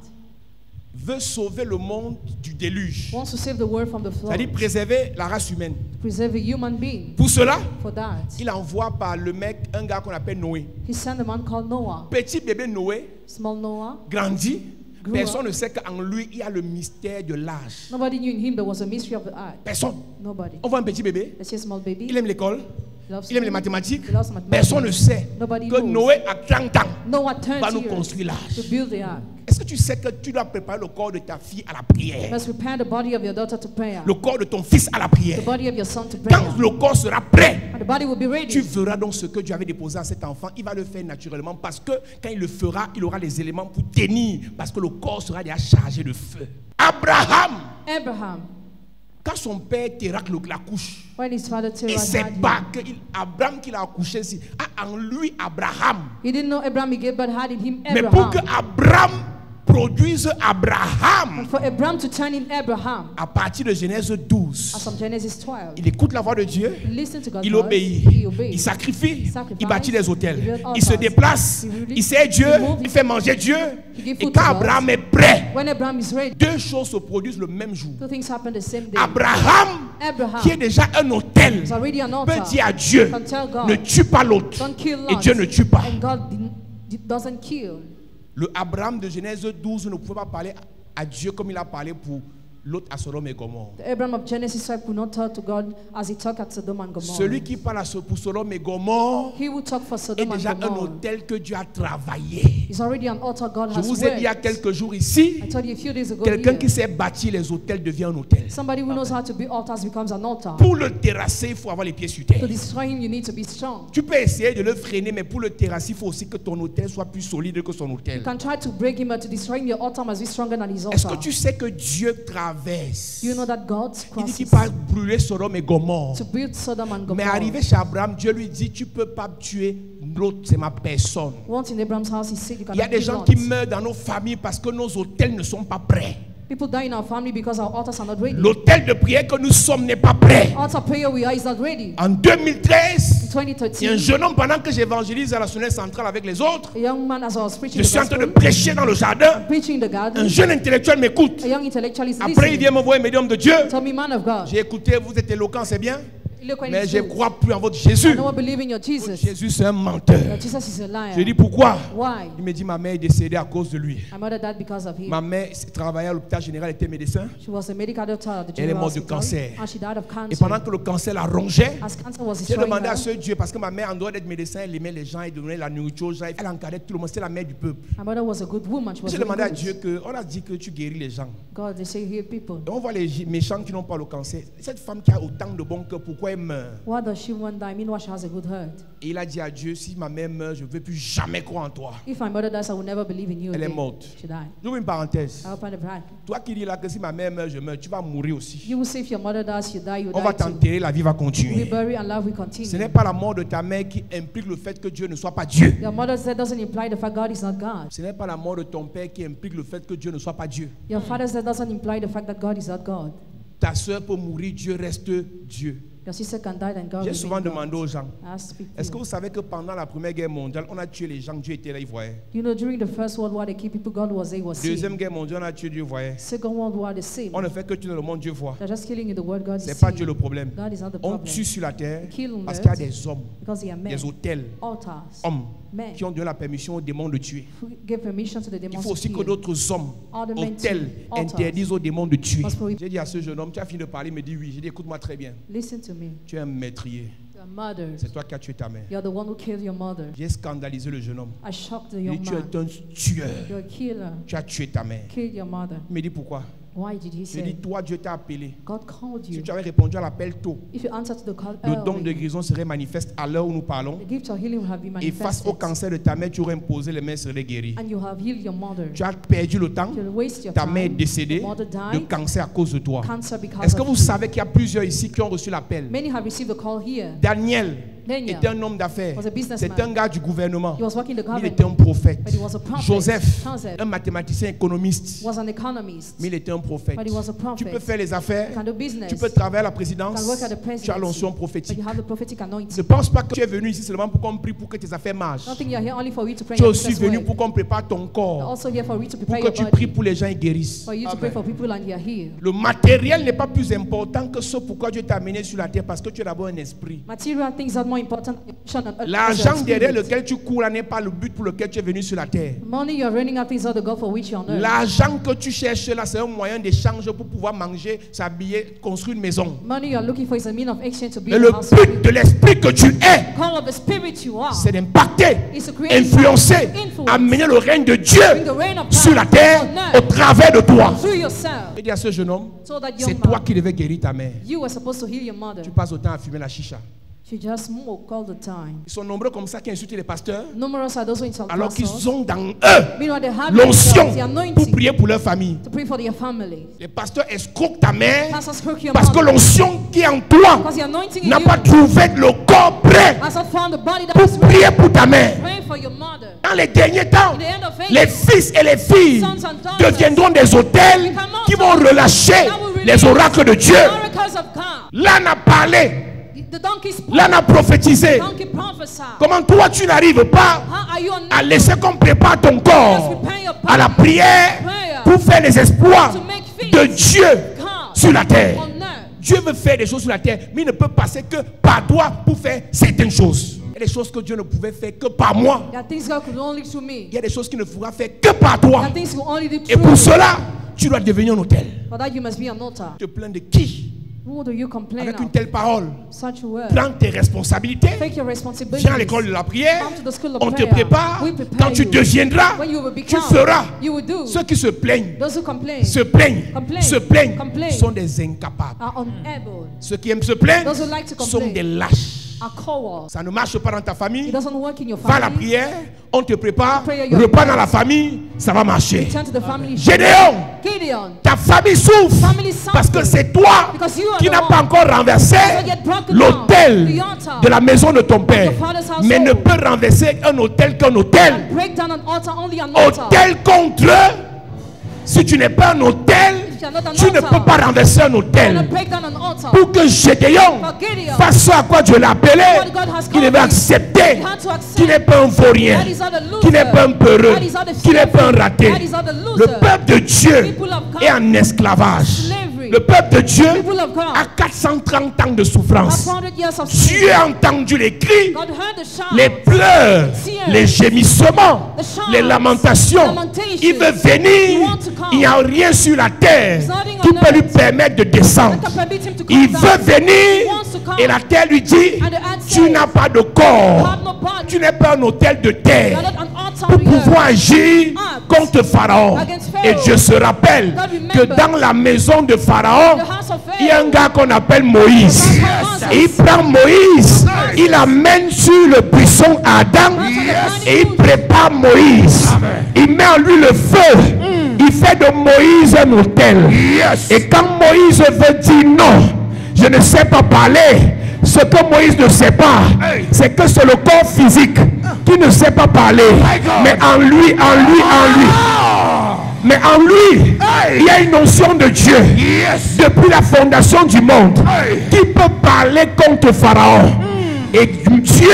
Speaker 1: veut sauver le monde du déluge.
Speaker 2: wants to save the world from the flood.
Speaker 1: C'est-à-dire préserver la race humaine.
Speaker 2: Preserve a human being.
Speaker 1: Pour cela,
Speaker 2: For that,
Speaker 1: il envoie par le mec un gars qu'on appelle Noé.
Speaker 2: he sent a man called Noah.
Speaker 1: Petit bébé Noé
Speaker 2: Small Noah.
Speaker 1: grandit.
Speaker 2: Grew
Speaker 1: Personne
Speaker 2: up.
Speaker 1: ne sait qu'en lui, il y a le mystère de l'âge.
Speaker 2: Nobody knew in him there was a mystery of the earth.
Speaker 1: Personne.
Speaker 2: Nobody.
Speaker 1: On voit un petit bébé,
Speaker 2: They see a small baby.
Speaker 1: il aime l'école,
Speaker 2: He loves
Speaker 1: il aime les
Speaker 2: school.
Speaker 1: mathématiques.
Speaker 2: He loves mathematics.
Speaker 1: Personne ne sait
Speaker 2: Nobody
Speaker 1: que
Speaker 2: knows.
Speaker 1: Noé, à 30 ans,
Speaker 2: Noah
Speaker 1: va
Speaker 2: turned
Speaker 1: nous
Speaker 2: years
Speaker 1: construire
Speaker 2: to
Speaker 1: l'âge.
Speaker 2: build the ark.
Speaker 1: Est-ce que tu sais que tu dois préparer le corps de ta fille à la prière?
Speaker 2: You must prepare the body of your daughter to prayer.
Speaker 1: Le corps de ton fils à la prière.
Speaker 2: The body of your son to prayer.
Speaker 1: Quand le corps sera prêt,
Speaker 2: And the body will be ready.
Speaker 1: tu verras donc ce que Dieu avait déposé à cet enfant. Il va le faire naturellement parce que quand il le fera, il aura les éléments pour tenir. Parce que le corps sera déjà chargé de feu. Abraham, quand son père Térak l'accouche, et c'est pas que Abraham qui l'a accouché, en lui Abraham.
Speaker 2: He didn't know Abraham, he gave, but had in him Abraham.
Speaker 1: Mais pour que Abraham produise Abraham,
Speaker 2: And for Abraham to turn in Abraham,
Speaker 1: à partir de Genèse 12,
Speaker 2: as from Genesis 12,
Speaker 1: il écoute la voix de Dieu,
Speaker 2: listen to God's
Speaker 1: il
Speaker 2: voice,
Speaker 1: obéit,
Speaker 2: he obeys.
Speaker 1: il sacrifie,
Speaker 2: Sacrifice,
Speaker 1: il bâtit des hôtels,
Speaker 2: he built
Speaker 1: il se
Speaker 2: altars,
Speaker 1: déplace,
Speaker 2: he really-
Speaker 1: il sert Dieu,
Speaker 2: he moved,
Speaker 1: il fait manger Dieu.
Speaker 2: he gave
Speaker 1: Et
Speaker 2: food
Speaker 1: quand
Speaker 2: to God.
Speaker 1: Abraham est prêt,
Speaker 2: When Abraham is ready,
Speaker 1: deux choses se produisent le même jour.
Speaker 2: two things happen the same day.
Speaker 1: Abraham,
Speaker 2: Abraham
Speaker 1: qui est déjà un hôtel,
Speaker 2: is already an
Speaker 1: peut
Speaker 2: altar.
Speaker 1: dire à Dieu,
Speaker 2: Can tell God,
Speaker 1: ne tue pas l'autre.
Speaker 2: don't kill
Speaker 1: Et
Speaker 2: Lot.
Speaker 1: Dieu ne tue pas.
Speaker 2: And God doesn't kill.
Speaker 1: Le Abraham de Genèse 12 ne pouvait pas parler à Dieu comme il a parlé pour l'autre à Sodome et Gomorrhe.
Speaker 2: The Abraham of Genesis 5 could not talk to God as he talked at Sodom and Gomorrah.
Speaker 1: Celui qui parle pour Sodome et Gomorrhe
Speaker 2: He will talk for
Speaker 1: est
Speaker 2: Sodom and
Speaker 1: déjà un
Speaker 2: Gomorrah.
Speaker 1: hôtel que Dieu a travaillé.
Speaker 2: It's already an altar God
Speaker 1: Je
Speaker 2: has
Speaker 1: vous ai dit il y a
Speaker 2: worked.
Speaker 1: quelques jours ici,
Speaker 2: I told you a few days ago
Speaker 1: quelqu'un
Speaker 2: here,
Speaker 1: qui sait bâtir les hôtels devient un hôtel.
Speaker 2: somebody who knows how to build altars becomes an altar.
Speaker 1: Pour le terrasser, il faut avoir les pieds sur
Speaker 2: To
Speaker 1: terre.
Speaker 2: destroy him, you need to be strong.
Speaker 1: Tu peux essayer de le freiner, mais pour le terrasser, il faut aussi que ton hôtel soit plus solide que son
Speaker 2: You
Speaker 1: hôtel.
Speaker 2: can try to break him, but to destroy him, your altar must be stronger than his
Speaker 1: Est-ce que
Speaker 2: altar.
Speaker 1: tu sais que Dieu traverse?
Speaker 2: You know that God
Speaker 1: Il dit qu'il
Speaker 2: crosses
Speaker 1: va brûler Sodome et Gomorrhe.
Speaker 2: to build Sodom and
Speaker 1: Mais
Speaker 2: Gomorrah.
Speaker 1: arrivé chez Abraham, Dieu lui dit, tu ne peux pas tuer l'autre, c'est ma personne.
Speaker 2: Once in Abraham's house, he said, you
Speaker 1: Il y a
Speaker 2: cannot
Speaker 1: des
Speaker 2: kill
Speaker 1: gens
Speaker 2: Lot.
Speaker 1: qui meurent dans nos familles parce que nos hôtels ne sont pas prêts.
Speaker 2: People die in our family because our altars are not ready.
Speaker 1: L'hôtel de prière que nous sommes n'est pas prêt.
Speaker 2: Altar prayer we are is not ready.
Speaker 1: En 2013,
Speaker 2: In
Speaker 1: il y a un
Speaker 2: 2013,
Speaker 1: jeune homme, pendant que j'évangélise à la Sonnette Centrale avec les autres,
Speaker 2: a young man, as I was preaching
Speaker 1: je
Speaker 2: the
Speaker 1: suis en train de
Speaker 2: gospel,
Speaker 1: prêcher dans le jardin.
Speaker 2: preaching in the
Speaker 1: Un
Speaker 2: garden,
Speaker 1: jeune intellectuel m'écoute.
Speaker 2: a young intellectual is
Speaker 1: Après, il
Speaker 2: listening.
Speaker 1: vient me voir, médium de Dieu.
Speaker 2: Tell me, man of God,
Speaker 1: J'ai écouté, vous êtes éloquent, c'est bien.
Speaker 2: eloquent
Speaker 1: Mais
Speaker 2: is
Speaker 1: je ne
Speaker 2: good.
Speaker 1: crois plus en votre
Speaker 2: I
Speaker 1: Jésus.
Speaker 2: don't believe in your Jesus.
Speaker 1: Jésus, c'est un menteur.
Speaker 2: Your Jesus is a liar.
Speaker 1: Je dis pourquoi?
Speaker 2: Why?
Speaker 1: Il me dit, ma mère est décédée à cause de lui.
Speaker 2: My mother died because of him.
Speaker 1: Ma mère travaillait à l'hôpital général, elle était médecin.
Speaker 2: She was a medical doctor at the
Speaker 1: Elle est
Speaker 2: general
Speaker 1: morte de
Speaker 2: hospital,
Speaker 1: cancer.
Speaker 2: and she died of
Speaker 1: Et
Speaker 2: cancer.
Speaker 1: pendant que le cancer la rongeait,
Speaker 2: As cancer was
Speaker 1: j'ai
Speaker 2: destroying
Speaker 1: demandé à
Speaker 2: her,
Speaker 1: ce Dieu, parce que ma mère, en dehors d'être médecin, elle aimait les gens, elle donnait la nourriture aux gens, elle encadrait tout le monde, c'était la mère du peuple.
Speaker 2: my mother was a good woman. She was
Speaker 1: J'ai
Speaker 2: really
Speaker 1: demandé à
Speaker 2: good.
Speaker 1: Dieu on a dit que tu guéris les gens.
Speaker 2: God, they say heal people.
Speaker 1: Et on voit les méchants qui n'ont pas le cancer. Cette femme qui a autant de bon cœur, pourquoi elle meurt?
Speaker 2: Why does she want to die? Meanwhile, she has a good heart.
Speaker 1: Et il a dit à Dieu, si ma mère meurt, je ne veux plus jamais croire en toi.
Speaker 2: If my mother dies, I will never believe in you
Speaker 1: Elle est
Speaker 2: again.
Speaker 1: morte.
Speaker 2: She died.
Speaker 1: J'ouvre une parenthèse.
Speaker 2: I open the bracket.
Speaker 1: Toi qui dis là que si ma mère meurt, je meurs, tu vas mourir aussi.
Speaker 2: You will say if your mother dies, you die, you
Speaker 1: On va
Speaker 2: die too.
Speaker 1: t'enterrer, la vie va
Speaker 2: You will be
Speaker 1: continuer.
Speaker 2: buried and life will
Speaker 1: Ce
Speaker 2: continue.
Speaker 1: n'est pas la mort de ta mère qui implique le fait que Dieu ne soit pas Dieu.
Speaker 2: Your mother's death doesn't imply the fact God is not God.
Speaker 1: Ce n'est pas la mort de ton père qui implique le fait que Dieu ne soit pas Dieu.
Speaker 2: Your father's death doesn't imply the fact that God is not God.
Speaker 1: Ta soeur peut mourir, Dieu reste Dieu.
Speaker 2: Your sister can die and God
Speaker 1: J'ai
Speaker 2: will
Speaker 1: souvent
Speaker 2: be God.
Speaker 1: demandé aux gens,
Speaker 2: I ask people,
Speaker 1: est-ce que vous savez que pendant la Première Guerre mondiale, on a tué les gens, Dieu était là, il voyait.
Speaker 2: you know, during the First World War, they keep people, God was seeing.
Speaker 1: Deuxième Guerre mondiale, on a tué Dieu, voyait.
Speaker 2: Second World War, the same.
Speaker 1: On ne fait que tuer dans le monde, Dieu voit.
Speaker 2: They're just killing in the world, God
Speaker 1: Ce
Speaker 2: is
Speaker 1: n'est pas
Speaker 2: seeing.
Speaker 1: Dieu le problème.
Speaker 2: God is not the
Speaker 1: On
Speaker 2: problem.
Speaker 1: tue sur la terre
Speaker 2: Kill on
Speaker 1: parce qu'il y a
Speaker 2: earth
Speaker 1: des hommes,
Speaker 2: because they are men,
Speaker 1: des hôtels,
Speaker 2: altars,
Speaker 1: hommes,
Speaker 2: men,
Speaker 1: qui ont donné la permission aux démons de tuer.
Speaker 2: who give permission to the
Speaker 1: Il
Speaker 2: demons
Speaker 1: faut
Speaker 2: to
Speaker 1: aussi que
Speaker 2: kill.
Speaker 1: d'autres hommes,
Speaker 2: Other men
Speaker 1: hôtels,
Speaker 2: too, altars.
Speaker 1: interdisent aux démons de tuer.
Speaker 2: Must prohibit.
Speaker 1: J'ai dit à ce jeune homme, tu as fini de parler, il me dit oui. J'ai dit, écoute-moi très bien.
Speaker 2: Listen to me.
Speaker 1: Tu es un maîtrier.
Speaker 2: Your mother,
Speaker 1: C'est toi qui as tué ta mère.
Speaker 2: you're the one who killed your mother.
Speaker 1: J'ai scandalisé le jeune homme.
Speaker 2: I shocked the
Speaker 1: Il
Speaker 2: young
Speaker 1: dit, tu
Speaker 2: man.
Speaker 1: es un tueur.
Speaker 2: You're a killer.
Speaker 1: Tu as tué ta mère.
Speaker 2: Killed your mother.
Speaker 1: Il me dit pourquoi?
Speaker 2: Why did he
Speaker 1: J'ai dit,
Speaker 2: say?
Speaker 1: toi, Dieu t'a appelé.
Speaker 2: God called
Speaker 1: Si
Speaker 2: you.
Speaker 1: tu avais répondu à l'appel tôt,
Speaker 2: If you answer to the call
Speaker 1: le don de
Speaker 2: early,
Speaker 1: guérison serait manifeste à l'heure où nous parlons.
Speaker 2: the gift of healing will have been
Speaker 1: Et face
Speaker 2: manifested.
Speaker 1: au cancer de ta mère, tu aurais imposé, les mains seraient guéries.
Speaker 2: And you have healed your mother.
Speaker 1: Tu as perdu le temps.
Speaker 2: You'll waste your
Speaker 1: Ta mère est
Speaker 2: time.
Speaker 1: décédée
Speaker 2: Your mother
Speaker 1: de
Speaker 2: died.
Speaker 1: cancer à cause de toi.
Speaker 2: Cancer because
Speaker 1: Est-ce que
Speaker 2: of
Speaker 1: vous
Speaker 2: you.
Speaker 1: savez qu'il y a plusieurs ici qui ont reçu l'appel?
Speaker 2: Many have received the call here.
Speaker 1: Daniel
Speaker 2: Daniel
Speaker 1: était un homme d'affaires.
Speaker 2: was a businessman.
Speaker 1: C'est un gars du gouvernement.
Speaker 2: He was working the
Speaker 1: Mais il
Speaker 2: government.
Speaker 1: était un prophète.
Speaker 2: But he was a prophet.
Speaker 1: Joseph,
Speaker 2: Joseph
Speaker 1: un mathématicien économiste.
Speaker 2: was an economist.
Speaker 1: Mais il était un prophète.
Speaker 2: But he was a
Speaker 1: Tu peux
Speaker 2: prophet.
Speaker 1: faire les affaires.
Speaker 2: You can do business.
Speaker 1: Tu peux travailler à la
Speaker 2: You
Speaker 1: présidence.
Speaker 2: can work at the
Speaker 1: Tu as
Speaker 2: presidency.
Speaker 1: l'onction
Speaker 2: But
Speaker 1: prophétique.
Speaker 2: you have the prophetic anointing.
Speaker 1: Ne pense pas que tu es venu ici seulement pour qu'on prie pour que tes affaires marchent.
Speaker 2: Don't think you're here only for you to pray
Speaker 1: Tu es
Speaker 2: your
Speaker 1: aussi
Speaker 2: business
Speaker 1: venu
Speaker 2: way.
Speaker 1: pour qu'on prépare ton
Speaker 2: You're
Speaker 1: corps.
Speaker 2: also here for you to
Speaker 1: Pour
Speaker 2: prepare
Speaker 1: que
Speaker 2: your
Speaker 1: tu pries
Speaker 2: body.
Speaker 1: pour les gens et guérissent.
Speaker 2: For you to pray for people and you're here.
Speaker 1: Le matériel n'est pas plus important que ce pourquoi Dieu t'a amené sur la terre parce que tu es d'abord un esprit.
Speaker 2: Material things are
Speaker 1: L'argent derrière lequel tu cours n'est pas le but pour lequel tu es venu sur la terre. L'argent que tu cherches là, c'est un moyen d'échange pour pouvoir manger, s'habiller, construire une maison. Mais le but de l'esprit que tu es, c'est d'impacter, influencer, amener le règne de Dieu sur la terre au travers de toi. Et dis à ce jeune homme, c'est toi qui devais guérir ta mère. Tu passes autant à fumer la chicha.
Speaker 2: She just smoke all the time.
Speaker 1: Ils sont nombreux comme ça qui insultent les pasteurs.
Speaker 2: Numerous are those who insult
Speaker 1: alors qu'ils
Speaker 2: pastors.
Speaker 1: ont dans eux l'onction pour prier pour leur famille.
Speaker 2: To pray for their family.
Speaker 1: Les pasteurs escroquent ta mère
Speaker 2: parce
Speaker 1: que l'onction qui est en toi n'a pas trouvé le corps prêt pour prier pour ta mère. Dans les derniers temps, les fils et les filles deviendront des autels qui vont relâcher les oracles de Dieu. L'âne a parlé. L'âne a prophétisé. Comment toi tu n'arrives pas à laisser qu'on prépare ton corps à la prière pour faire les exploits de Dieu sur la terre. Dieu veut faire des choses sur la terre, mais il ne peut passer que par toi pour faire certaines choses. Il y a des choses que Dieu ne pouvait faire que par moi. Il y a des choses qu'il ne pourra faire que par toi. Et pour cela, tu dois devenir un autel. Tu te plains de qui? Avec une telle parole, prends tes responsabilités. Viens à l'école de la prière. On te prépare. Quand tu deviendras, tu feras. Ceux qui se plaignent sont des incapables. Ceux qui aiment se plaindre sont des lâches. Ça ne marche pas dans ta famille. Va à la prière, on te prépare. Repas dans la famille, ça va marcher. Gédéon, ta famille souffre parce que c'est toi qui n'as pas encore renversé l'autel de la maison de ton père. Mais ne peut renverser un autel qu'un autel. Autel contre eux. Si tu n'es pas un autel, tu ne peux pas renverser un autel. Pour que Gédéon fasse ce à quoi Dieu l'a appelé, il devait accepter qu'il n'est pas un vaurien, qu'il n'est pas un peureux, qu'il n'est pas un raté. Le peuple de Dieu est en esclavage. Le peuple de Dieu a 430 ans de souffrance. Dieu a entendu les cris, les pleurs, les gémissements, les lamentations. Il veut venir. Il n'y a rien sur la terre qui peut lui permettre de descendre. Il veut venir et la terre lui dit, tu n'as pas de corps. Tu n'es pas un autel de terre pour pouvoir agir contre Pharaon. Et Dieu se rappelle que dans la maison de Pharaon, il y a un gars qu'on appelle Moïse. Et il prend Moïse, il l'amène sur le buisson à Adam et il prépare Moïse. Il met en lui le feu. Il fait de Moïse un autel. Et quand Moïse veut dire non, je ne sais pas parler, ce que Moïse ne sait pas, c'est que c'est le corps physique qui ne sait pas parler. Mais en lui, mais en lui, il y a une notion de Dieu depuis la fondation du monde qui peut parler contre Pharaon. Et Dieu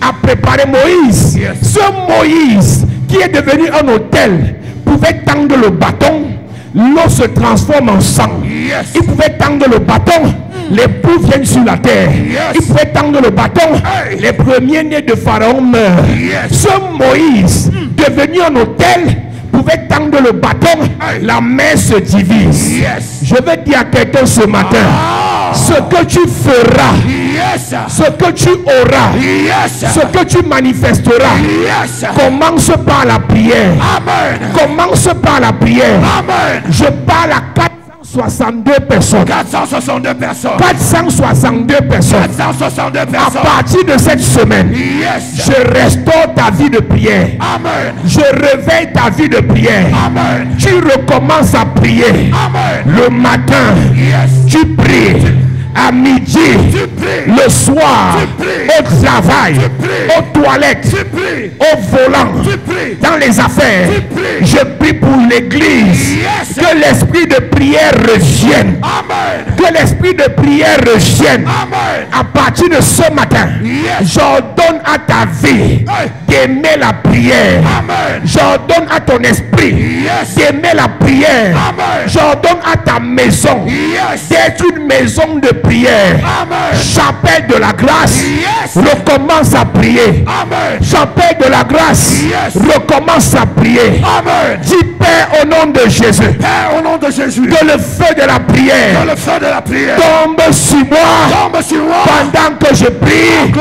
Speaker 1: a préparé Moïse. Ce Moïse qui est devenu un autel pouvait tendre le bâton, l'eau se transforme en sang. Il pouvait tendre le bâton, les poux viennent sur la terre. Il pouvait tendre le bâton, les premiers-nés de Pharaon meurent. Ce Moïse, devenu un autel, pouvait tendre le bâton, la mer se divise. Je veux dire à quelqu'un ce matin, ce que tu feras, ce que tu auras, ce que tu manifesteras, commence par la prière. Commence par la prière. Je parle à 462 personnes. 462 personnes. 462 personnes. 462 personnes. À partir de cette semaine, je restaure ta vie de prière. Amen. Je réveille ta vie de prière. Amen. Tu recommences à prier. Amen. Le matin, tu pries. À midi, le soir, au travail, aux toilettes, au volant, dans les affaires. Je prie pour l'église, que l'esprit de prière revienne. Que l'esprit de prière revienne. À partir de ce matin, j'ordonne à ta vie d'aimer la prière. J'ordonne à ton esprit d'aimer la prière. J'ordonne à ta maison d'être une maison de prière. Chapelle de la grâce, recommence à prier. Chapelle de la grâce, recommence à prier. Dis Père au nom de Jésus.
Speaker 4: Père, au nom de Jésus,
Speaker 1: que le feu de la prière, tombe sur moi, pendant que je prie.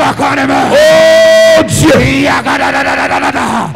Speaker 1: Oh Dieu,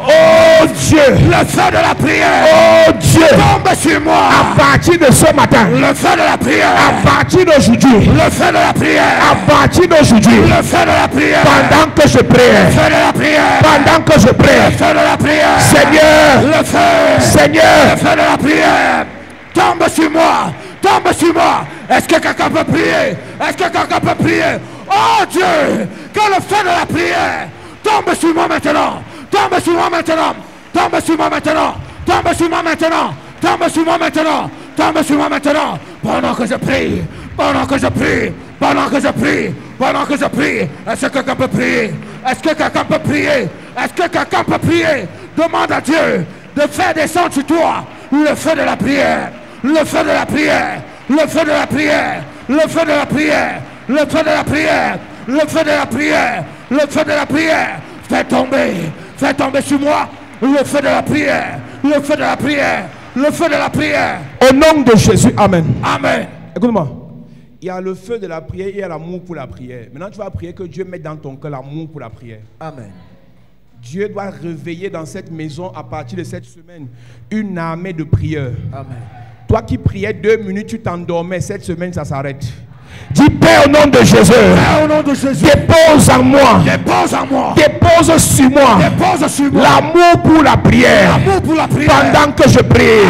Speaker 1: oh Dieu,
Speaker 4: le feu de la prière,
Speaker 1: oh Dieu,
Speaker 4: tombe sur moi.
Speaker 1: À partir de ce matin,
Speaker 4: le feu de la prière,
Speaker 1: à partir d'aujourd'hui,
Speaker 4: le feu de la prière,
Speaker 1: à partir d'aujourd'hui,
Speaker 4: le feu de la prière,
Speaker 1: pendant que je prie,
Speaker 4: le feu de la prière,
Speaker 1: pendant que je prie,
Speaker 4: le feu de la prière,
Speaker 1: Seigneur,
Speaker 4: le feu,
Speaker 1: Seigneur,
Speaker 4: le feu de la prière, tombe sur moi, tombe sur moi. Est-ce que quelqu'un peut prier? Est-ce que quelqu'un peut prier? Oh Dieu, que le feu de la prière tombe sur moi maintenant, tombe sur moi maintenant, tombe sur moi maintenant, tombe sur moi maintenant, tombe sur moi maintenant, tombe sur moi maintenant, pendant que je prie, pendant que je prie, pendant que je prie, pendant que je prie. Est-ce que quelqu'un peut prier? Est-ce que quelqu'un peut prier? Est-ce que quelqu'un peut prier? Demande à Dieu de faire descendre sur toi le feu de la prière, le feu de la prière, le feu de la prière, le feu de la prière, le feu de la prière, le feu de la prière, le feu de la prière. Fais tomber sur moi le feu de la prière, le feu de la prière, le feu de la prière.
Speaker 1: Au nom de Jésus, amen.
Speaker 4: Amen.
Speaker 1: Écoute-moi. Il y a le feu de la prière, il y a l'amour pour la prière. Maintenant, tu vas prier que Dieu mette dans ton cœur l'amour pour la prière.
Speaker 4: Amen.
Speaker 1: Dieu doit réveiller dans cette maison, à partir de cette semaine, une armée de prieurs.
Speaker 4: Amen.
Speaker 1: Toi qui priais 2 minutes, tu t'endormais. Cette semaine, ça s'arrête. Dis Père au nom de Jésus.
Speaker 4: Père, au nom de Jésus.
Speaker 1: Dépose en moi.
Speaker 4: Dépose en moi.
Speaker 1: Dépose sur moi.
Speaker 4: Dépose sur moi.
Speaker 1: L'amour pour la prière.
Speaker 4: L'amour pour la prière.
Speaker 1: Pendant que je prie.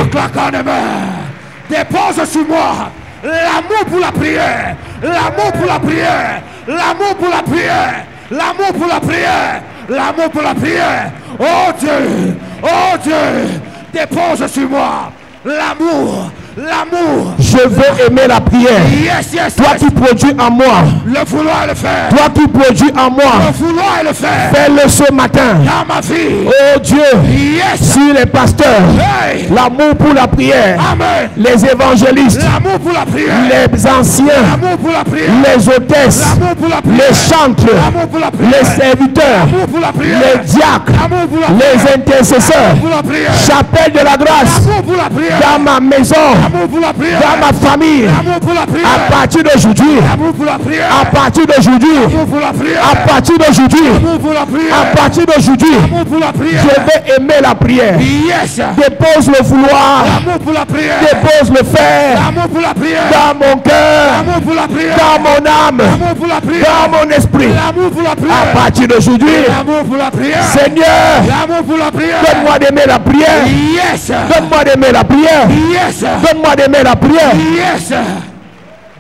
Speaker 4: Dépose sur moi. L'amour pour la prière. L'amour pour la prière. L'amour pour la prière. L'amour pour la prière. L'amour pour la prière. Oh Dieu. Oh Dieu. Dépose sur moi. L'amour. L'amour.
Speaker 1: Je veux aimer la prière.
Speaker 4: Yes, yes,
Speaker 1: toi qui produis en moi.
Speaker 4: Le vouloir et le faire.
Speaker 1: Toi qui produis en moi.
Speaker 4: Le vouloir et le faire.
Speaker 1: Fais-le ce matin.
Speaker 4: Dans ma vie.
Speaker 1: Oh Dieu.
Speaker 4: Yes.
Speaker 1: Sur les pasteurs.
Speaker 4: Hey.
Speaker 1: L'amour pour la prière.
Speaker 4: Amen.
Speaker 1: Les évangélistes.
Speaker 4: L'amour pour la prière.
Speaker 1: Les anciens.
Speaker 4: L'amour pour la prière.
Speaker 1: Les hôtesses.
Speaker 4: L'amour pour la prière.
Speaker 1: Les chantres.
Speaker 4: L'amour pour la prière.
Speaker 1: Les serviteurs.
Speaker 4: L'amour pour la prière.
Speaker 1: Les diacres.
Speaker 4: L'amour pour la prière.
Speaker 1: Les intercesseurs.
Speaker 4: Pour la prière.
Speaker 1: Chapelle de la grâce.
Speaker 4: L'amour pour la prière.
Speaker 1: Dans ma maison.
Speaker 4: L'amour pour la prière.
Speaker 1: Dans ma famille.
Speaker 4: L'amour pour la prière.
Speaker 1: À partir d'aujourd'hui.
Speaker 4: L'amour pour la prière.
Speaker 1: À partir d'aujourd'hui.
Speaker 4: L'amour pour la prière.
Speaker 1: À partir d'aujourd'hui.
Speaker 4: L'amour pour la prière.
Speaker 1: À partir d'aujourd'hui.
Speaker 4: L'amour pour la prière.
Speaker 1: Je vais aimer la prière.
Speaker 4: Yes.
Speaker 1: Dépose le vouloir.
Speaker 4: L'amour pour la prière.
Speaker 1: Dépose le faire.
Speaker 4: L'amour pour la prière.
Speaker 1: Dans mon cœur.
Speaker 4: L'amour pour la prière.
Speaker 1: Dans mon âme.
Speaker 4: L'amour pour la prière.
Speaker 1: Dans mon esprit.
Speaker 4: L'amour pour la prière.
Speaker 1: À partir d'aujourd'hui.
Speaker 4: L'amour pour la prière.
Speaker 1: Seigneur.
Speaker 4: L'amour pour la prière.
Speaker 1: Donne-moi d'aimer la prière.
Speaker 4: Yes.
Speaker 1: Donne-moi d'aimer la prière.
Speaker 4: Yes.
Speaker 1: Donne-moi d'aimer la prière.
Speaker 4: Yes.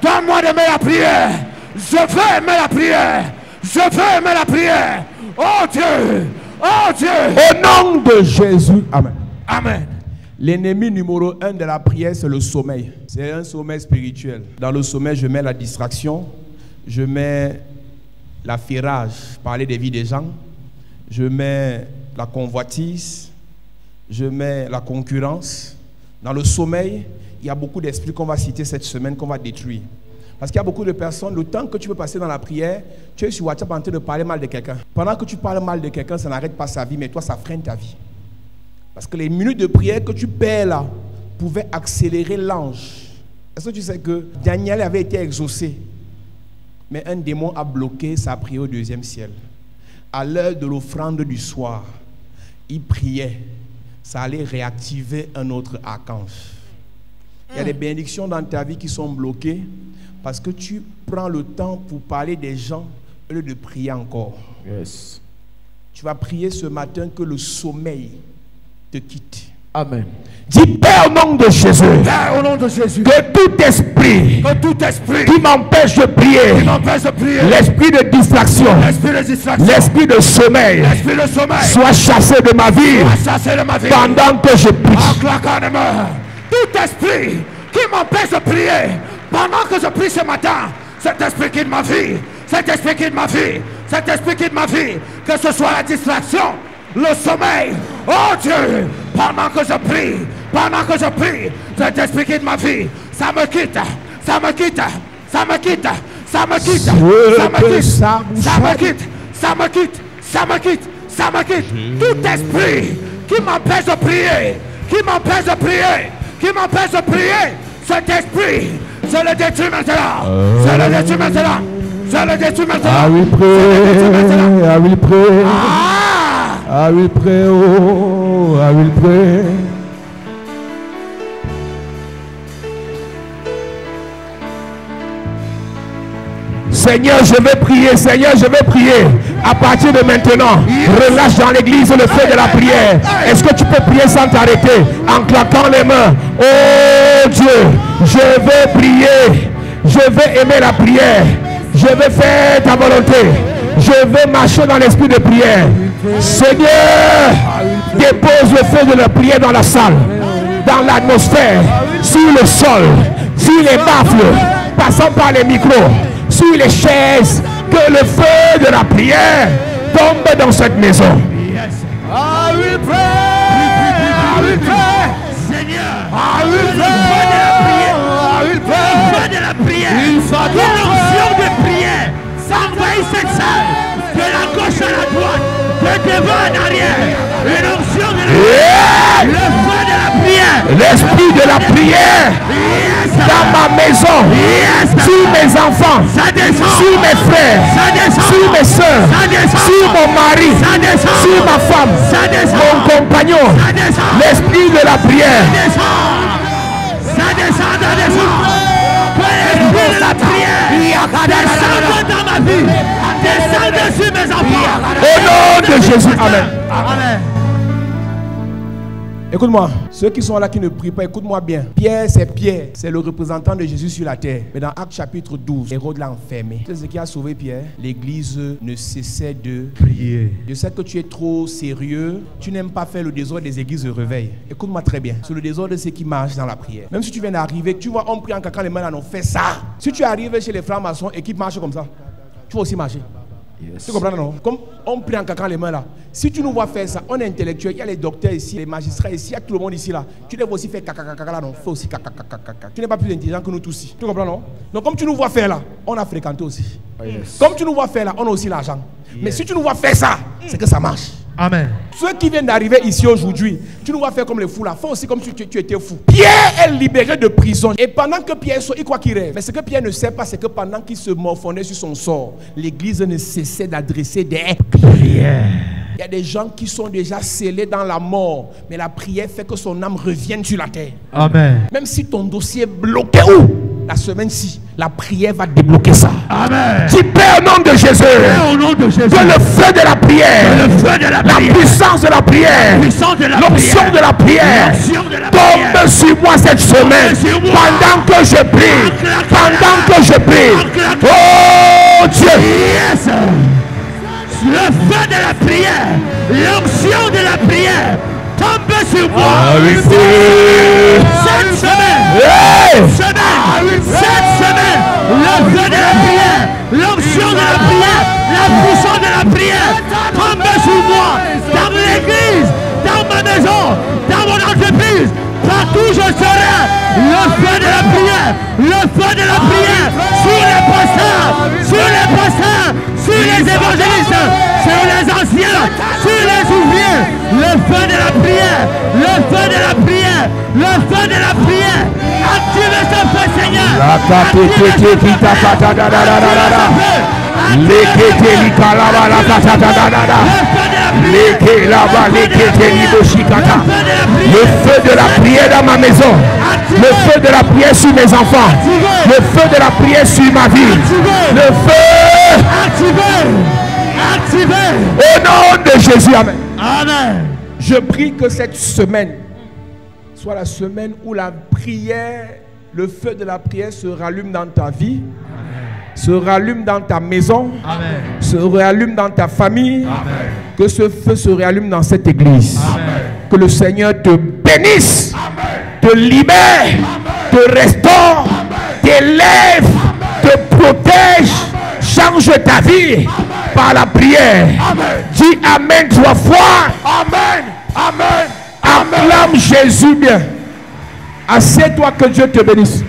Speaker 4: Donne-moi d'aimer la prière. Je veux aimer la prière. Je veux aimer la prière. Oh Dieu. Oh Dieu.
Speaker 1: Au nom de Jésus. Amen.
Speaker 4: Amen.
Speaker 1: L'ennemi numéro 1 de la prière, c'est le sommeil. C'est un sommeil spirituel. Dans le sommeil, je mets la distraction. Je mets l'affairage, parler des vies des gens. Je mets la convoitise. Je mets la concurrence. Dans le sommeil, il y a beaucoup d'esprits qu'on va citer cette semaine, qu'on va détruire. Parce qu'il y a beaucoup de personnes, le temps que tu peux passer dans la prière, tu es sur WhatsApp en train de parler mal de quelqu'un. Pendant que tu parles mal de quelqu'un, ça n'arrête pas sa vie, mais toi, ça freine ta vie. Parce que les minutes de prière que tu perds là pouvaient accélérer l'ange. Est-ce que tu sais que Daniel avait été exaucé, mais un démon a bloqué sa prière au 2e ciel. À l'heure de l'offrande du soir, il priait. Ça allait réactiver un autre archange. Il y a des bénédictions dans ta vie qui sont bloquées parce que tu prends le temps pour parler des gens au lieu de prier encore.
Speaker 4: Yes.
Speaker 1: Tu vas prier ce matin que le sommeil te quitte.
Speaker 4: Amen.
Speaker 1: Dis Père au nom de Jésus.
Speaker 4: Père au nom de Jésus.
Speaker 1: Que tout esprit qui m'empêche de prier, l'esprit de distraction, l'esprit de sommeil, soit chassé de ma vie pendant que je prie.
Speaker 4: Tout esprit qui m'empêche de prier Pendant que je prie ce matin, cet esprit quitte ma vie. Cet esprit quitte ma vie. Cet esprit quitte ma vie. Que ce soit la distraction, le sommeil. Oh Dieu, pendant que je prie, cet esprit quitte ma vie. Ça me quitte, ça me quitte, ça me quitte, ça me quitte, ça me quitte, ça me quitte, ça me quitte, ça me quitte, ça me quitte. Tout esprit qui m'empêche de prier, qui m'empêche de prier, qui m'empêche de prier, cet esprit, je le détruis maintenant. Je le détruis maintenant. Je le détruis maintenant.
Speaker 1: I will pray. I will pray. I will pray. Oh, I will pray. Seigneur, je vais prier. Seigneur, je vais prier. À partir de maintenant, relâche dans l'église le feu de la prière. Est-ce que tu peux prier sans t'arrêter en claquant les mains? Oh Dieu, je vais prier. Je vais aimer la prière. Je vais faire ta volonté. Je vais marcher dans l'esprit de prière. Seigneur, dépose le feu de la prière dans la salle, dans l'atmosphère, sur le sol, sur les baffles, passant par les micros, sur les chaises. Que le feu de la prière tombe dans cette maison.
Speaker 4: I will pray. I will pray. Seigneur, I will pray. I will pray. Le feu de la prière. Une onction de prière. S'envahit cette salle. De la gauche à la droite. De devant en arrière. Une onction de la prière. Le feu de la prière.
Speaker 1: L'esprit de la prière dans ma maison, sur mes enfants, sur mes frères, sur mes soeurs, sur mon mari, sur ma femme, mon compagnon. L'esprit de la prière.
Speaker 4: Ça descend, ça descend. Que l'esprit de la prière descende dans ma vie. Descende sur mes enfants.
Speaker 1: Au nom de Jésus. Amen.
Speaker 4: Amen.
Speaker 1: Écoute-moi, ceux qui sont là qui ne prient pas, écoute-moi bien. Pierre, c'est le représentant de Jésus sur la terre. Mais dans Actes chapitre 12, Hérode l'a enfermé. C'est ce qui a sauvé Pierre. L'église ne cessait de prier. Je sais que tu es trop sérieux. Tu n'aimes pas faire le désordre des églises de réveil. Écoute-moi très bien. C'est le désordre de ceux qui marchent dans la prière. Même si tu viens d'arriver, tu vois, on prie en cacan les mains, on fait ça. Si tu arrives chez les frères maçons et qu'ils marchent comme ça, tu vas aussi marcher. Yes. Tu comprends, non? Comme on prie en cacan les mains là. Si tu nous vois faire ça, on est intellectuel. Il y a les docteurs ici, les magistrats ici, il y a tout le monde ici là. Tu devrais aussi faire caca là, non? Fais aussi caca. Tu n'es pas plus intelligent que nous tous ici. Tu comprends, non? Donc comme tu nous vois faire là, on a fréquenté aussi. Yes. Comme tu nous vois faire là, on a aussi l'argent. Yes. Mais si tu nous vois faire ça, c'est que ça marche.
Speaker 4: Amen.
Speaker 1: Ceux qui viennent d'arriver ici aujourd'hui, tu nous vois faire comme les fous là. Fais aussi comme si tu étais fou. Pierre est libéré de prison. Et pendant que Pierre il croit qu'il rêve. Mais ce que Pierre ne sait pas, c'est que pendant qu'il se morfondait sur son sort, l'église ne cessait d'adresser des prières. Il y a des gens qui sont déjà scellés dans la mort. Mais la prière fait que son âme revienne sur la terre.
Speaker 4: Amen.
Speaker 1: Même si ton dossier est bloqué où? La semaine-ci, la prière va débloquer ça.
Speaker 4: Amen.
Speaker 1: Dis Père au nom de Jésus.
Speaker 4: Père, au nom de Jésus.
Speaker 1: Que le feu de la prière, la puissance de la prière, l'onction de la prière tombe sur moi cette semaine. Pendant que je prie. Pendant que je prie. Oh Dieu.
Speaker 4: Yes. Le feu de la prière, l'onction de la prière tombe sur moi. Cette semaine, cette semaine, le feu de la prière, l'onction de la prière, la puissance de la prière tombe sur moi. Dans l'église, dans ma maison, dans mon entreprise, partout je serai. Le feu de la prière, le feu de la prière sur les pasteurs, sur les pasteurs, sur les évangélistes, sur les anciens, sur les ouvriers. Le feu de la prière, le feu de la prière, le feu de la prière. Activez ce feu, Seigneur.
Speaker 1: Le feu de la prière dans ma maison. Le feu de la prière sur mes enfants. Le feu de la prière sur ma vie. Le feu.
Speaker 4: Activez.
Speaker 1: Au nom de Jésus. Amen.
Speaker 4: Amen.
Speaker 1: Je prie que cette semaine soit la semaine où la prière, le feu de la prière se rallume dans ta vie. Se rallume dans ta maison.
Speaker 4: Amen.
Speaker 1: Se rallume dans ta famille.
Speaker 4: Amen.
Speaker 1: Que ce feu se rallume dans cette église.
Speaker 4: Amen.
Speaker 1: Que le Seigneur te bénisse. Amen. Te libère. Amen. Te restaure. T'élève vie par la prière. Dis Amen 3 fois.
Speaker 4: Amen. Amen.
Speaker 1: Acclame Jésus bien. Assieds-toi, que Dieu te bénisse.